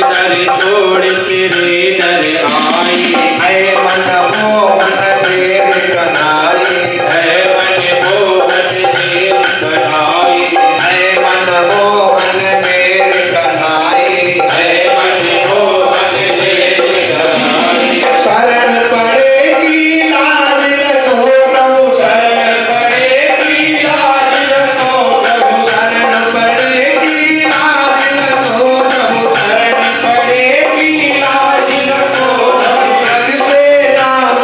दर छोड़ तेरे दर आई, ऐ मन मोहन मेरे कन्हाई, है मन मोहन तेरे कन्हाई, ऐ मन मोहन मेरे कन्हाई, है मन मोहन तेरे कन्हाई। शरण पड़ेगी लाज रखो प्रभु, शरण पड़ेगी लाज रखो प्रभु, शरण पड़ेगी लाज रखो प्रभु, शरण पड़ेगी लाज रखो प्रभु, जग से नाथ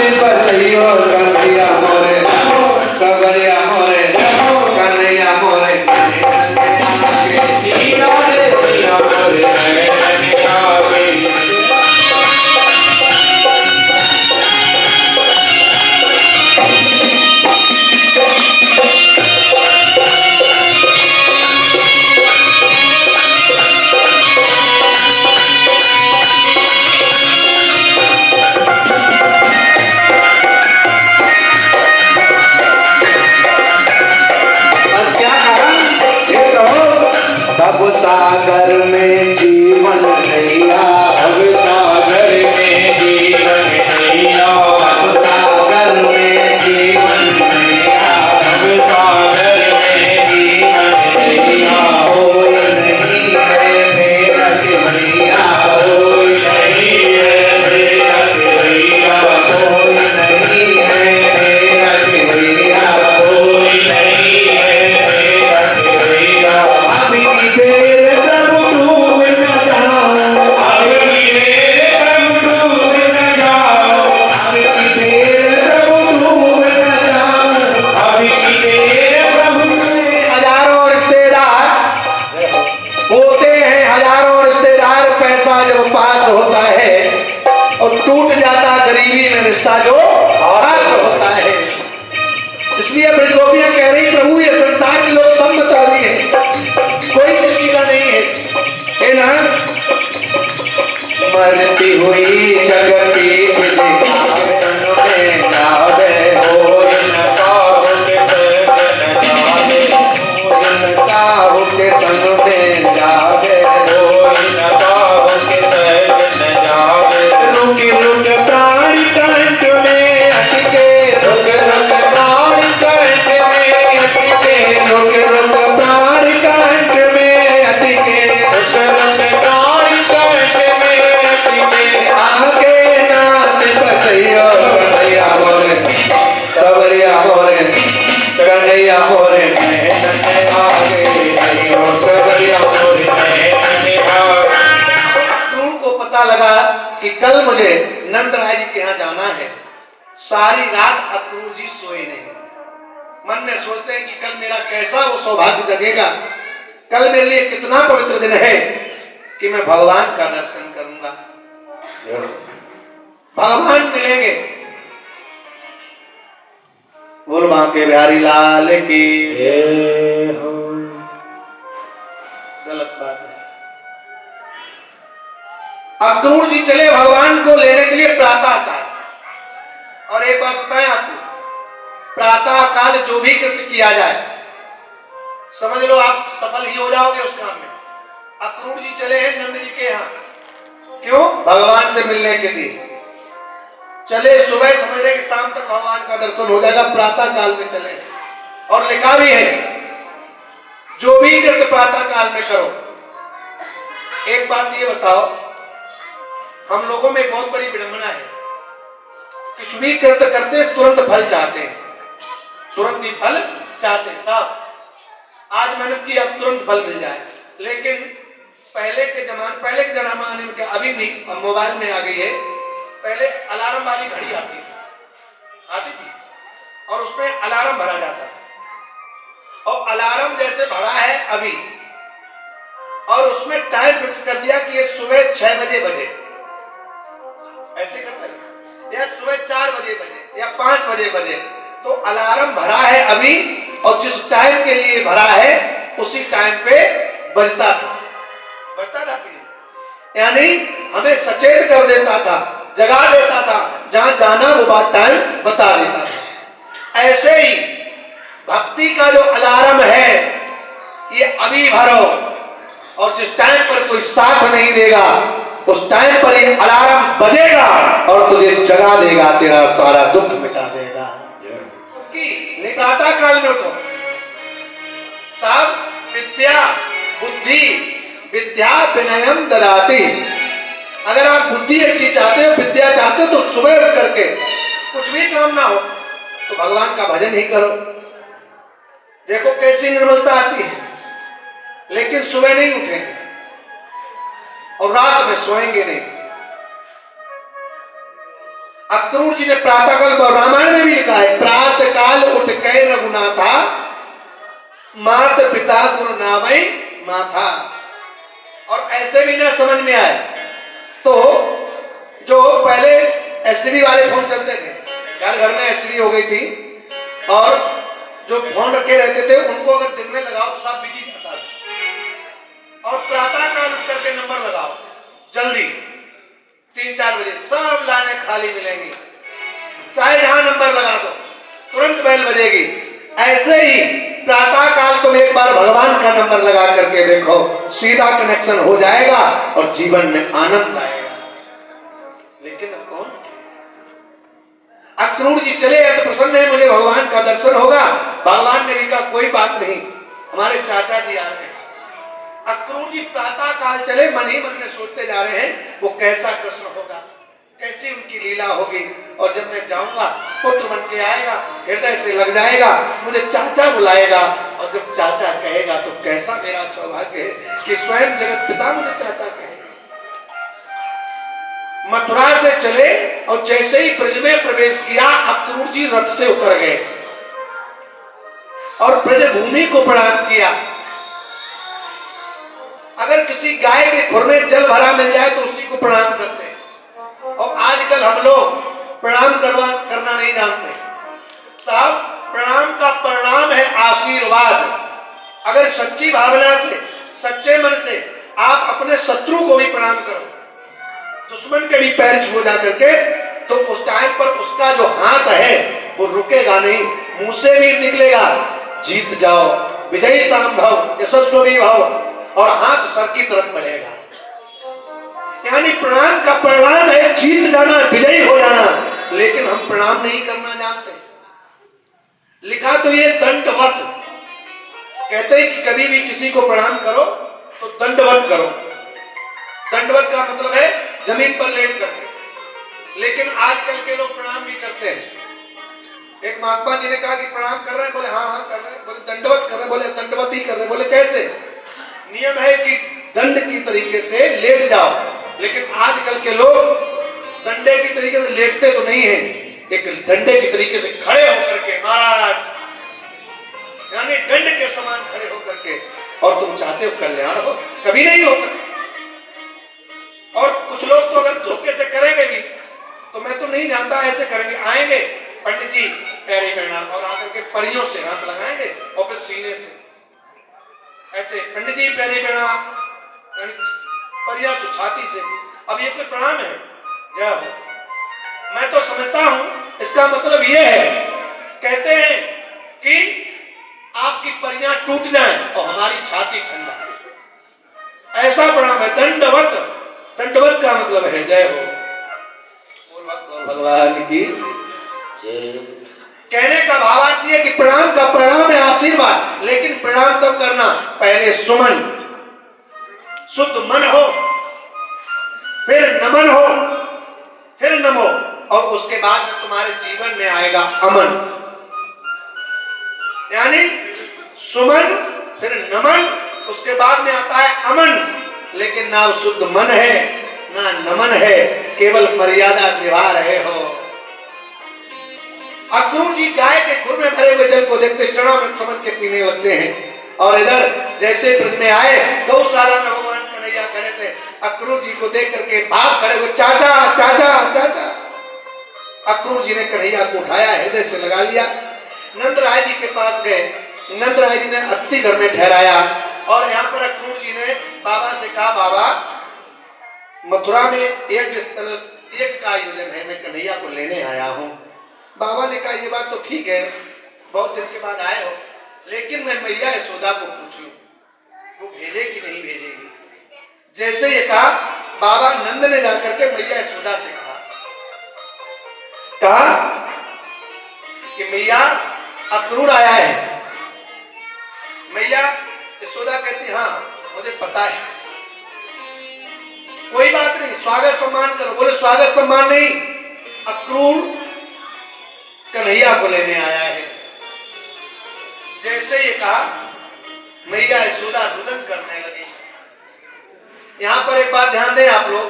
जाता गरीबी में रिश्ता जो खास होता है। इसलिए ब्रजगोपियां कह रही प्रभु ये संसार के लोग सब मतलबी हैं, कोई किसी का नहीं है ना। मरती हुई जगती लगा कि कल मुझे नंद राय जी के यहाँ जाना है। सारी रात अक्रूर जी सोए नहीं, मन में सोचते हैं कि कल मेरा कैसा वो सौभाग्य जगेगा, कल मेरे लिए कितना पवित्र दिन है कि मैं भगवान का दर्शन करूंगा, भगवान मिलेंगे। बोल बांके बिहारी लाल की। गलत बात है। अक्रूर जी चले भगवान को लेने के लिए प्रातः काल। और एक बात बताएं आपको, प्रातः काल जो भी कृत्य किया जाए समझ लो आप सफल ही हो जाओगे उस काम में। अक्रूर जी चले हैं नंद जी के यहाँ, क्यों? भगवान से मिलने के लिए चले। सुबह समझ रहे कि शाम तक भगवान का दर्शन हो जाएगा, प्रातः काल में चले। और लिखा भी है जो भी कृत्य प्रातः काल में करो। एक बात ये बताओ, हम लोगों में बहुत बड़ी विडंबना है, कुछ भी कृत्य करते तुरंत फल चाहते हैं, तुरंत ही फल चाहते हैं। साहब आज मेहनत की अब तुरंत फल मिल जाए, लेकिन पहले के जमाने में क्या, अभी भी मोबाइल में आ गई है, पहले अलार्म वाली घड़ी आती थी और उसमें अलार्म भरा जाता था। और अलार्म जैसे भरा है अभी और उसमें टाइम फिक्स कर दिया कि ये सुबह 6 बजे बजे, ऐसे करते हैं, या सुबह 4 बजे बजे या 5 बजे बजे। तो अलार्म भरा है अभी और जिस टाइम के लिए भरा है उसी टाइम पे बजता था कि नहीं, यानी हमें सचेत कर देता था, जगा देता था, जहां जाना वो बात टाइम बता देता था। ऐसे ही भक्ति का जो अलार्म है ये अभी भरो और जिस टाइम पर कोई साथ नहीं देगा उस टाइम पर ये अलार्म बजेगा और तुझे जगा देगा, तेरा सारा दुख मिटा देगा। प्रातः काल में उठो साहब। विद्या बुद्धि विद्या विनयम ददाति। अगर आप बुद्धि अच्छी चाहते हो, विद्या चाहते हो, तो सुबह उठ करके कुछ भी काम ना हो तो भगवान का भजन ही करो। देखो कैसी निर्मलता आती है। लेकिन सुबह नहीं उठेंगे और रात में सोएंगे नहीं। अक्रूर जी ने प्रातःकाल को रामायण में भी लिखा है, प्रातः काल उठ के रघुनाथा मात पिता गुरु नामई माथा। और ऐसे भी ना समझ में आए तो जो पहले एसटीडी वाले फोन चलते थे, घर घर में एसटीडी हो गई थी और जो फोन रखे रहते थे उनको अगर दिन में लगाओ तो सब बिजी आता था। और प्रातः काल उठ करके नंबर लगाओ जल्दी 3-4 बजे, सब लाने खाली मिलेंगी, चाहे जहां नंबर लगा दो तुरंत बेल बजेगी। ऐसे ही प्रातः काल तुम एक बार भगवान का नंबर लगा करके देखो, सीधा कनेक्शन हो जाएगा और जीवन में आनंद आएगा। लेकिन अब कौन? अक्रूर जी चले तो प्रसन्न है, मुझे भगवान का दर्शन होगा। भगवान ने भी कहा कोई बात नहीं, हमारे चाचा जी आ रहे हैं। अक्रूर जी प्रातः काल चले, मन ही मन में सोचते जा रहे हैं वो कैसा कृष्ण होगा, कैसी उनकी लीला होगी। और जब मैं जाऊंगा पुत्र बन के आएगा, हृदय से लग जाएगा, मुझे चाचा बुलाएगा। और जब चाचा कहेगा तो कैसा मेरा सौभाग्य है कि स्वयं जगत पिता मुझे चाचा कहेगा। मथुरा से चले और जैसे ही ब्रज में प्रवेश किया, अक्रूर जी रथ से उतर गए और ब्रज भूमि को प्रणाम किया। अगर किसी गाय के खुर में जल भरा मिल जाए तो उसी को प्रणाम करते हैं। और आज आजकल हम लोग प्रणाम करना नहीं जानते। साहब, प्रणाम का परिणाम है आशीर्वाद। अगर सच्ची भावना से, सच्चे मन से आप अपने शत्रु को भी प्रणाम करो, दुश्मन के भी पैर छू जा करके, तो उस टाइम पर उसका जो हाथ है वो रुकेगा नहीं, मुंह से भी निकलेगा, जीत जाओ, विजयीताम भव, यशस्वी भव, और हाथ सर की तरफ बढ़ेगा। यानी प्रणाम का परिणाम है जीत जाना, विजयी हो जाना। लेकिन हम प्रणाम नहीं करना जानते। लिखा तो ये दंडवत, कहते हैं कि कभी भी किसी को प्रणाम करो तो दंडवत करो। दंडवत का मतलब है जमीन पर लेट करके। लेकिन आजकल के लोग प्रणाम भी करते हैं। एक महात्मा जी ने कहा कि प्रणाम कर रहे हैं, बोले हाँ हाँ कर रहे हैं। बोले दंडवत कर रहे हैं, बोले दंडवत ही कर रहे हैं। बोले कैसे? नियम है कि दंड की तरीके से लेट जाओ। लेकिन आजकल के लोग डंडे की तरीके से लेटते तो नहीं है, एक डंडे की तरीके से खड़े होकर के, महाराज, यानी दंड के समान खड़े होकर के। और तुम चाहते हो कल्याण हो, कभी नहीं होगा। और कुछ लोग तो अगर धोखे से करेंगे भी तो मैं तो नहीं जानता, ऐसे करेंगे, आएंगे पंडित जी पैरी प्रणाम, और आकर के परियों से हाथ लगाएंगे और फिर सीने से ऐसे पंडित जी पैरी प्रणाम, यानी परिया जो छाती से। अब ये कोई प्रणाम है? जय हो। मैं तो समझता हूं इसका मतलब ये है, कहते हैं कि आपकी परियां टूट जाएं और हमारी छाती ठंडा, ऐसा प्रणाम है। दंडवत, दंडवत का मतलब है जय हो। भगवान की जय। कहने का भावार्थ ये कि प्रणाम का परिणाम है आशीर्वाद। लेकिन प्रणाम तब करना, पहले सुमन, शुद्ध मन हो, फिर नमन हो, फिर नमो, और उसके बाद में तुम्हारे जीवन में आएगा अमन। यानी सुमन, फिर नमन, उसके बाद में आता है अमन। लेकिन ना शुद्ध मन है, ना नमन है, केवल मर्यादा निभा रहे हो। अक्रूर जी गाय के खुर में भरे हुए जल को देखते चरणामृत समझ के पीने लगते हैं। और इधर जैसे ब्रज में आए, गौशाला में भगवान कन्हैया खड़े थे, अक्रूर जी को देख करके भाग खड़े हुए, चाचा चाचा चाचा। अक्रूर जी ने कन्हैया को उठाया, हृदय से लगा लिया, नंदराय जी के पास गए। नंदराय जी ने अतिथि घर में ठहराया। और यहाँ पर अक्रूर जी ने बाबा से कहा, बाबा मथुरा में एक का आयोजन है, मैं कन्हैया को लेने आया हूँ। बाबा ने कहा ये बात तो ठीक है, बहुत दिन के बाद आए हो, लेकिन मैं मैया यशोदा को पूछ लूं वो भेजेगी नहीं भेजेगी। जैसे ये कहा, बाबा नंद ने जाकर के मैया यशोदा से कहा कि मैया अक्रूर आया है। मैया यशोदा कहती हाँ मुझे पता है, कोई बात नहीं, स्वागत सम्मान करो। बोले स्वागत सम्मान नहीं, अक्रूर कन्हैया को लेने आया है। जैसे ये कहा, मैया यशोदा रुदन करने लगी। यहां पर एक बात ध्यान दें आप लोग,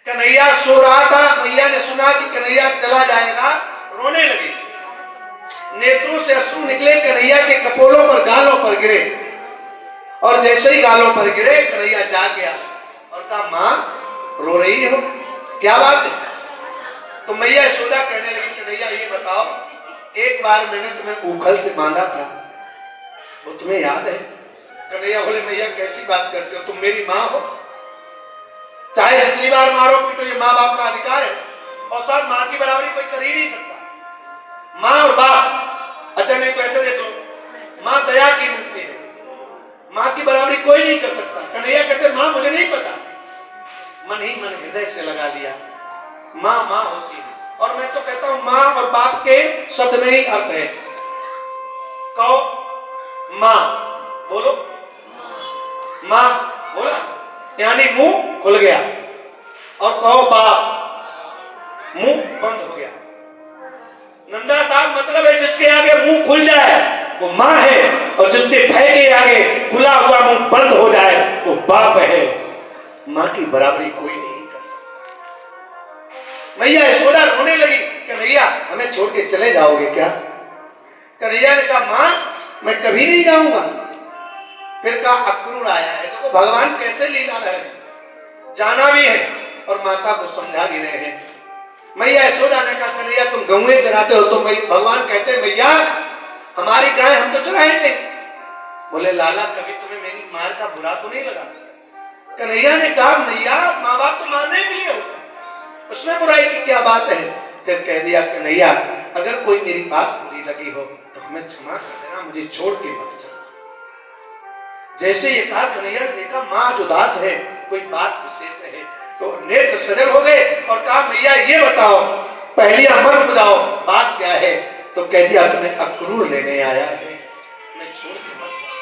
कन्हैया सो रहा था, मैया ने सुना कि कन्हैया चला जाएगा, रोने लगी। नेत्रों से अश्रु निकले, कन्हैया के कपोलों पर, गालों पर गिरे। और जैसे ही गालों पर गिरे, कन्हैया जाग गया और कहा मां रो रही हो, क्या बात है? तो मैया यशोदा कहने लगी, कन्हैया ये बताओ, एक बार मैंने तुम्हें उखल से बांधा था, वो तुम्हें याद है? कन्हैया बोले मैया कैसी बात करते हो, तुम मेरी माँ हो, चाहे जितनी बार मारो पीटो, ये माँ बाप का अधिकार है। और साहब माँ की बराबरी कोई कर ही नहीं सकता, माँ और बाप। अच्छा नहीं तो ऐसे देख लो, माँ दया की मूर्ति है, माँ की बराबरी कोई नहीं कर सकता। कन्हैया कहते माँ मुझे नहीं पता, मन ही मन हृदय से लगा लिया, माँ माँ होती है। और मैं तो कहता हूं माँ और बाप के शब्द में ही अर्थ है। कहो माँ, बोलो माँ, बोला यानी मुंह खुल गया। और कहो बाप, मुंह बंद हो गया। नंदा साहब मतलब है जिसके आगे मुंह खुल जाए वो माँ है, और जिसके भय के आगे खुला हुआ मुंह बंद हो जाए वो बाप है। माँ की बराबरी कोई नहीं कर सकता। मैया यशोदा रोने लगी, कन्हैया हमें छोड़ के चले जाओगे क्या? कन्हैया ने कहा माँ मैं कभी नहीं जाऊंगा। फिर कहा अक्रूर आया है, देखो भगवान कैसे लीला रहे हैं, जाना भी है और माता को समझा भी रहे हैं। मैया यशोदा ने कहा कन्हैया तुम गौएं चराते हो, तो भगवान कहते मैया हमारी गाय हम तो चराएंगे। बोले लाला कभी तुम्हें मेरी मार का बुरा तो नहीं लगा? कन्हैया ने कहा मैया माँ बाप तो मारने के लिए होता, उसमें बुराई की क्या बात है? फिर कह दिया कन्हैया अगर कोई मेरी बात बुरी लगी हो तो हमें क्षमा कर देना, मुझे छोड़ के मत जाओ। जैसे ये कहा कन्हैया ने देखा माँ आज उदास है, कोई बात विशेष है, तो नेत्र सजल हो गए और कहा मैया ये बताओ पहलियां मत बुझाओ, बात क्या है? तो कह दिया तुम्हें अक्रूर लेने आया है, मैं छोड़ के मत जाओ।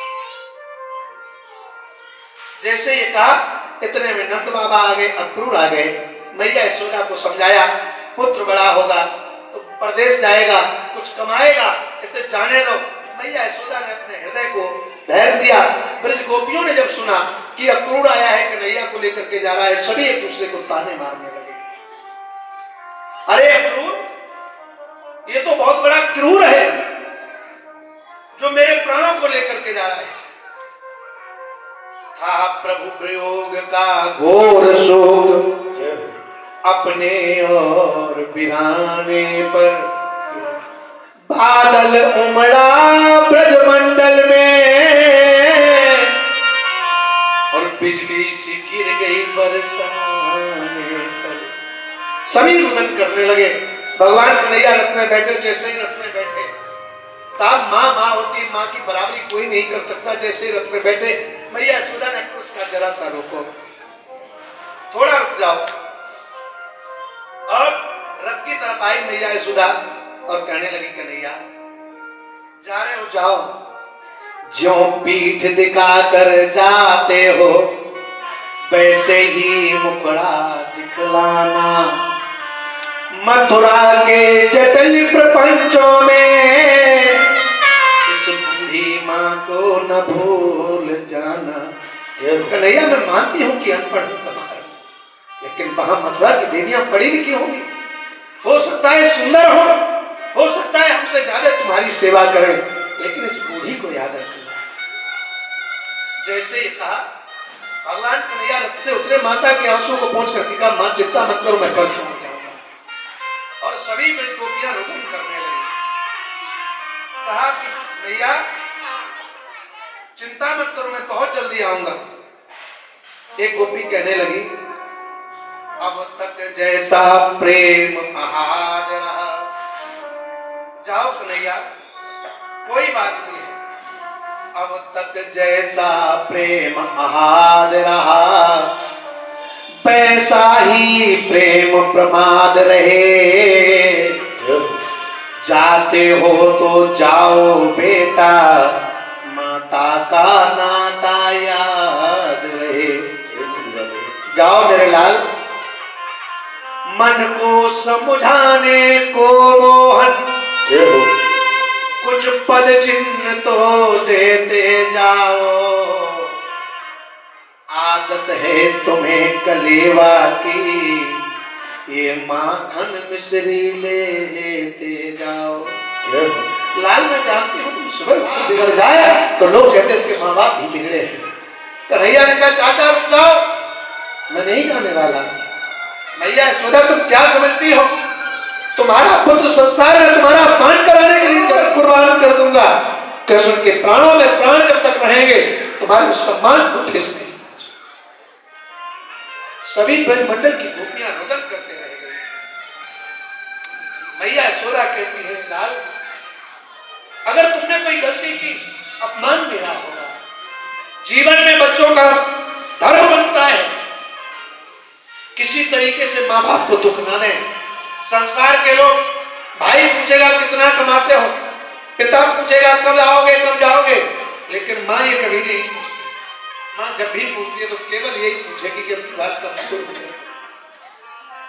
जैसे ये कहा इतने में नंद बाबा आ गए, अक्रूर आ गए। मैया यशोदा को समझाया पुत्र बड़ा होगा तो प्रदेश जाएगा, कुछ कमाएगा, इसे जाने दो। मैया यशोदा ने अपने हृदय को धैर्य दिया। ब्रज गोपियों ने जब सुना कि अक्रूर आया है, कन्हैया को लेकर के जा रहा है, सभी एक दूसरे को ताने मारने लगे। अरे अक्रूर ये तो बहुत बड़ा क्रूर है जो मेरे प्राणों को लेकर के जा रहा है। था प्रभु प्रयोग का घोर शोक अपने और बिराने पर, बादल उमड़ा ब्रजमंडल में और बिजली सी गिर गई बरसाने पर। सभी रुदन करने लगे। भगवान कन्हैया रथ में बैठे, जैसे ही रथ में बैठे साहब माँ माँ होती, माँ की बराबरी कोई नहीं कर सकता। जैसे ही रथ में बैठे मैया यशोदा ने उसका जरा सा रोको, थोड़ा रुक जाओ, और रथ की तरफ आई मैया यशोदा और कहने लगी कन्हैया जा रहे हो जाओ, ज्यों पीठ दिखाकर जाते हो वैसे ही मुखड़ा दिखलाना, मथुरा के जटिल प्रपंचों में इस बूढ़ी माँ को न भूल जाना। कन्हैया मैं मानती हूँ कि अनपढ़ हूँ कमार, लेकिन वहां मथुरा की देवियां पढ़ी लिखी होंगी, हो सकता है सुंदर हो सकता है हमसे ज्यादा तुम्हारी सेवा करें, लेकिन इस बूढ़ी को याद रखना। जैसे ही कहा भगवान कन्हैया रथ से उतरे, माता के आंसू को पहुंच करके कहा मां चिंता मत करो मैं परसों आ जाऊंगा। और सभी ब्रज गोपियां रुदन करने लगी। कहा कि भैया चिंता मत करो मैं बहुत जल्दी आऊंगा। एक गोपी कहने लगी अब तक जैसा प्रेम आहाद रहा, जाओ कन्हैया कोई बात नहीं है, अब तक जैसा प्रेम आहाद रहा वैसा ही प्रेम प्रमाद रहे। जाते हो तो जाओ बेटा, माता का नाता याद रहे। जाओ मेरे लाल, मन को समझाने को मोहन कुछ पद चिन्ह तो देते जाओ, आदत है तुम्हें कलेवा की, ये माखन मिश्री लेते जाओ। लाल मैं जानती हूँ तुम सुबह बिगड़ जाए तो लोग कहते इसके माँ बाप भी बिगड़े। कन्हैया ने कहा चाचा रुक जाओ, मैं नहीं जाने वाला। मैया यशोदा तुम क्या समझती हो, तुम्हारा पुत्र संसार में तुम्हारा अपमान कराने के लिए कुर्बान कर दूंगा। कृष्ण के प्राणों में प्राण जब तक रहेंगे तुम्हारे सम्मान को ठेस नहीं। सभी ब्रजमंडल की गोपियां रुदन करते रह गए। मैया यशोदा कहती है लाल अगर तुमने कोई गलती की अपमान मेरा होगा। जीवन में बच्चों का धर्म बनता है किसी तरीके से माँ बाप को दुख ना दें। संसार के लोग, भाई पूछेगा कितना कमाते हो, पिता पूछेगा कब आओगे कब जाओगे, लेकिन माँ ये कभी नहीं पूछती। माँ जब भी पूछती है तो केवल यही पूछेगी कि आपकी बात कब शुरू होगी,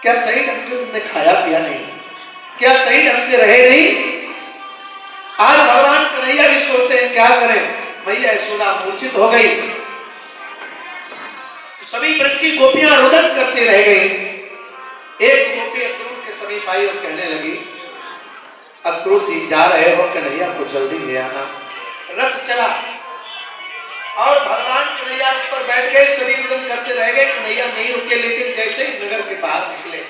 क्या सही ढंग से तुमने खाया पिया नहीं, क्या सही ढंग से रहे नहीं। आज भगवान कन्हैया भी सोचते हैं क्या करें। मैया यशोदा मूर्छित हो गई, सभी ब्रज की गोपियां रुदन करती रह गई। एक गोपी अक्रूर के समीप आई और कहने लगी अक्रूर जी जा रहे हो, कन्हैया को जल्दी ले आना। रथ चला और भगवान कन्हैया पर बैठ गए, सभी रुदन करते रह गए। कन्हैया नहीं रुके, लेकिन जैसे ही नगर के बाहर निकले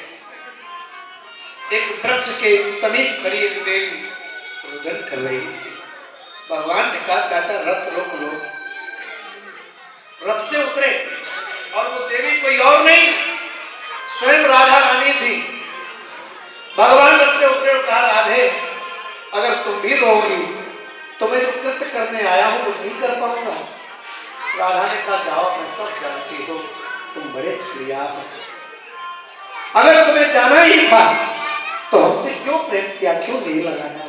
एक वृक्ष के समीप खड़ी एक देवी रुदन कर रही थी। भगवान ने कहा चाचा रथ रोक लो। रथ से उतरे और वो देवी कोई और नहीं स्वयं राधा रानी थी। भगवान रथ से उतरे और कहा राधे अगर तुम भी रोगी तो मैं जो कृत्य करने आया हूं वो नहीं कर पाऊंगा। राधा ने कहा जाओ मैं सब जानती हो तुम बड़े चिड़िया हो। अगर तुम्हें जाना ही था तो हमसे क्यों प्रेम किया क्यों नहीं लगाया।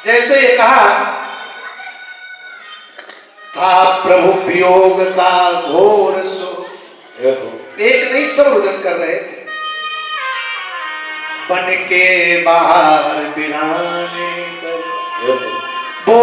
जैसे ये कहा था प्रभु वियोग का घोर सो एक नहीं सब रुदन कर रहे थे। बन के बाहर बिराने वो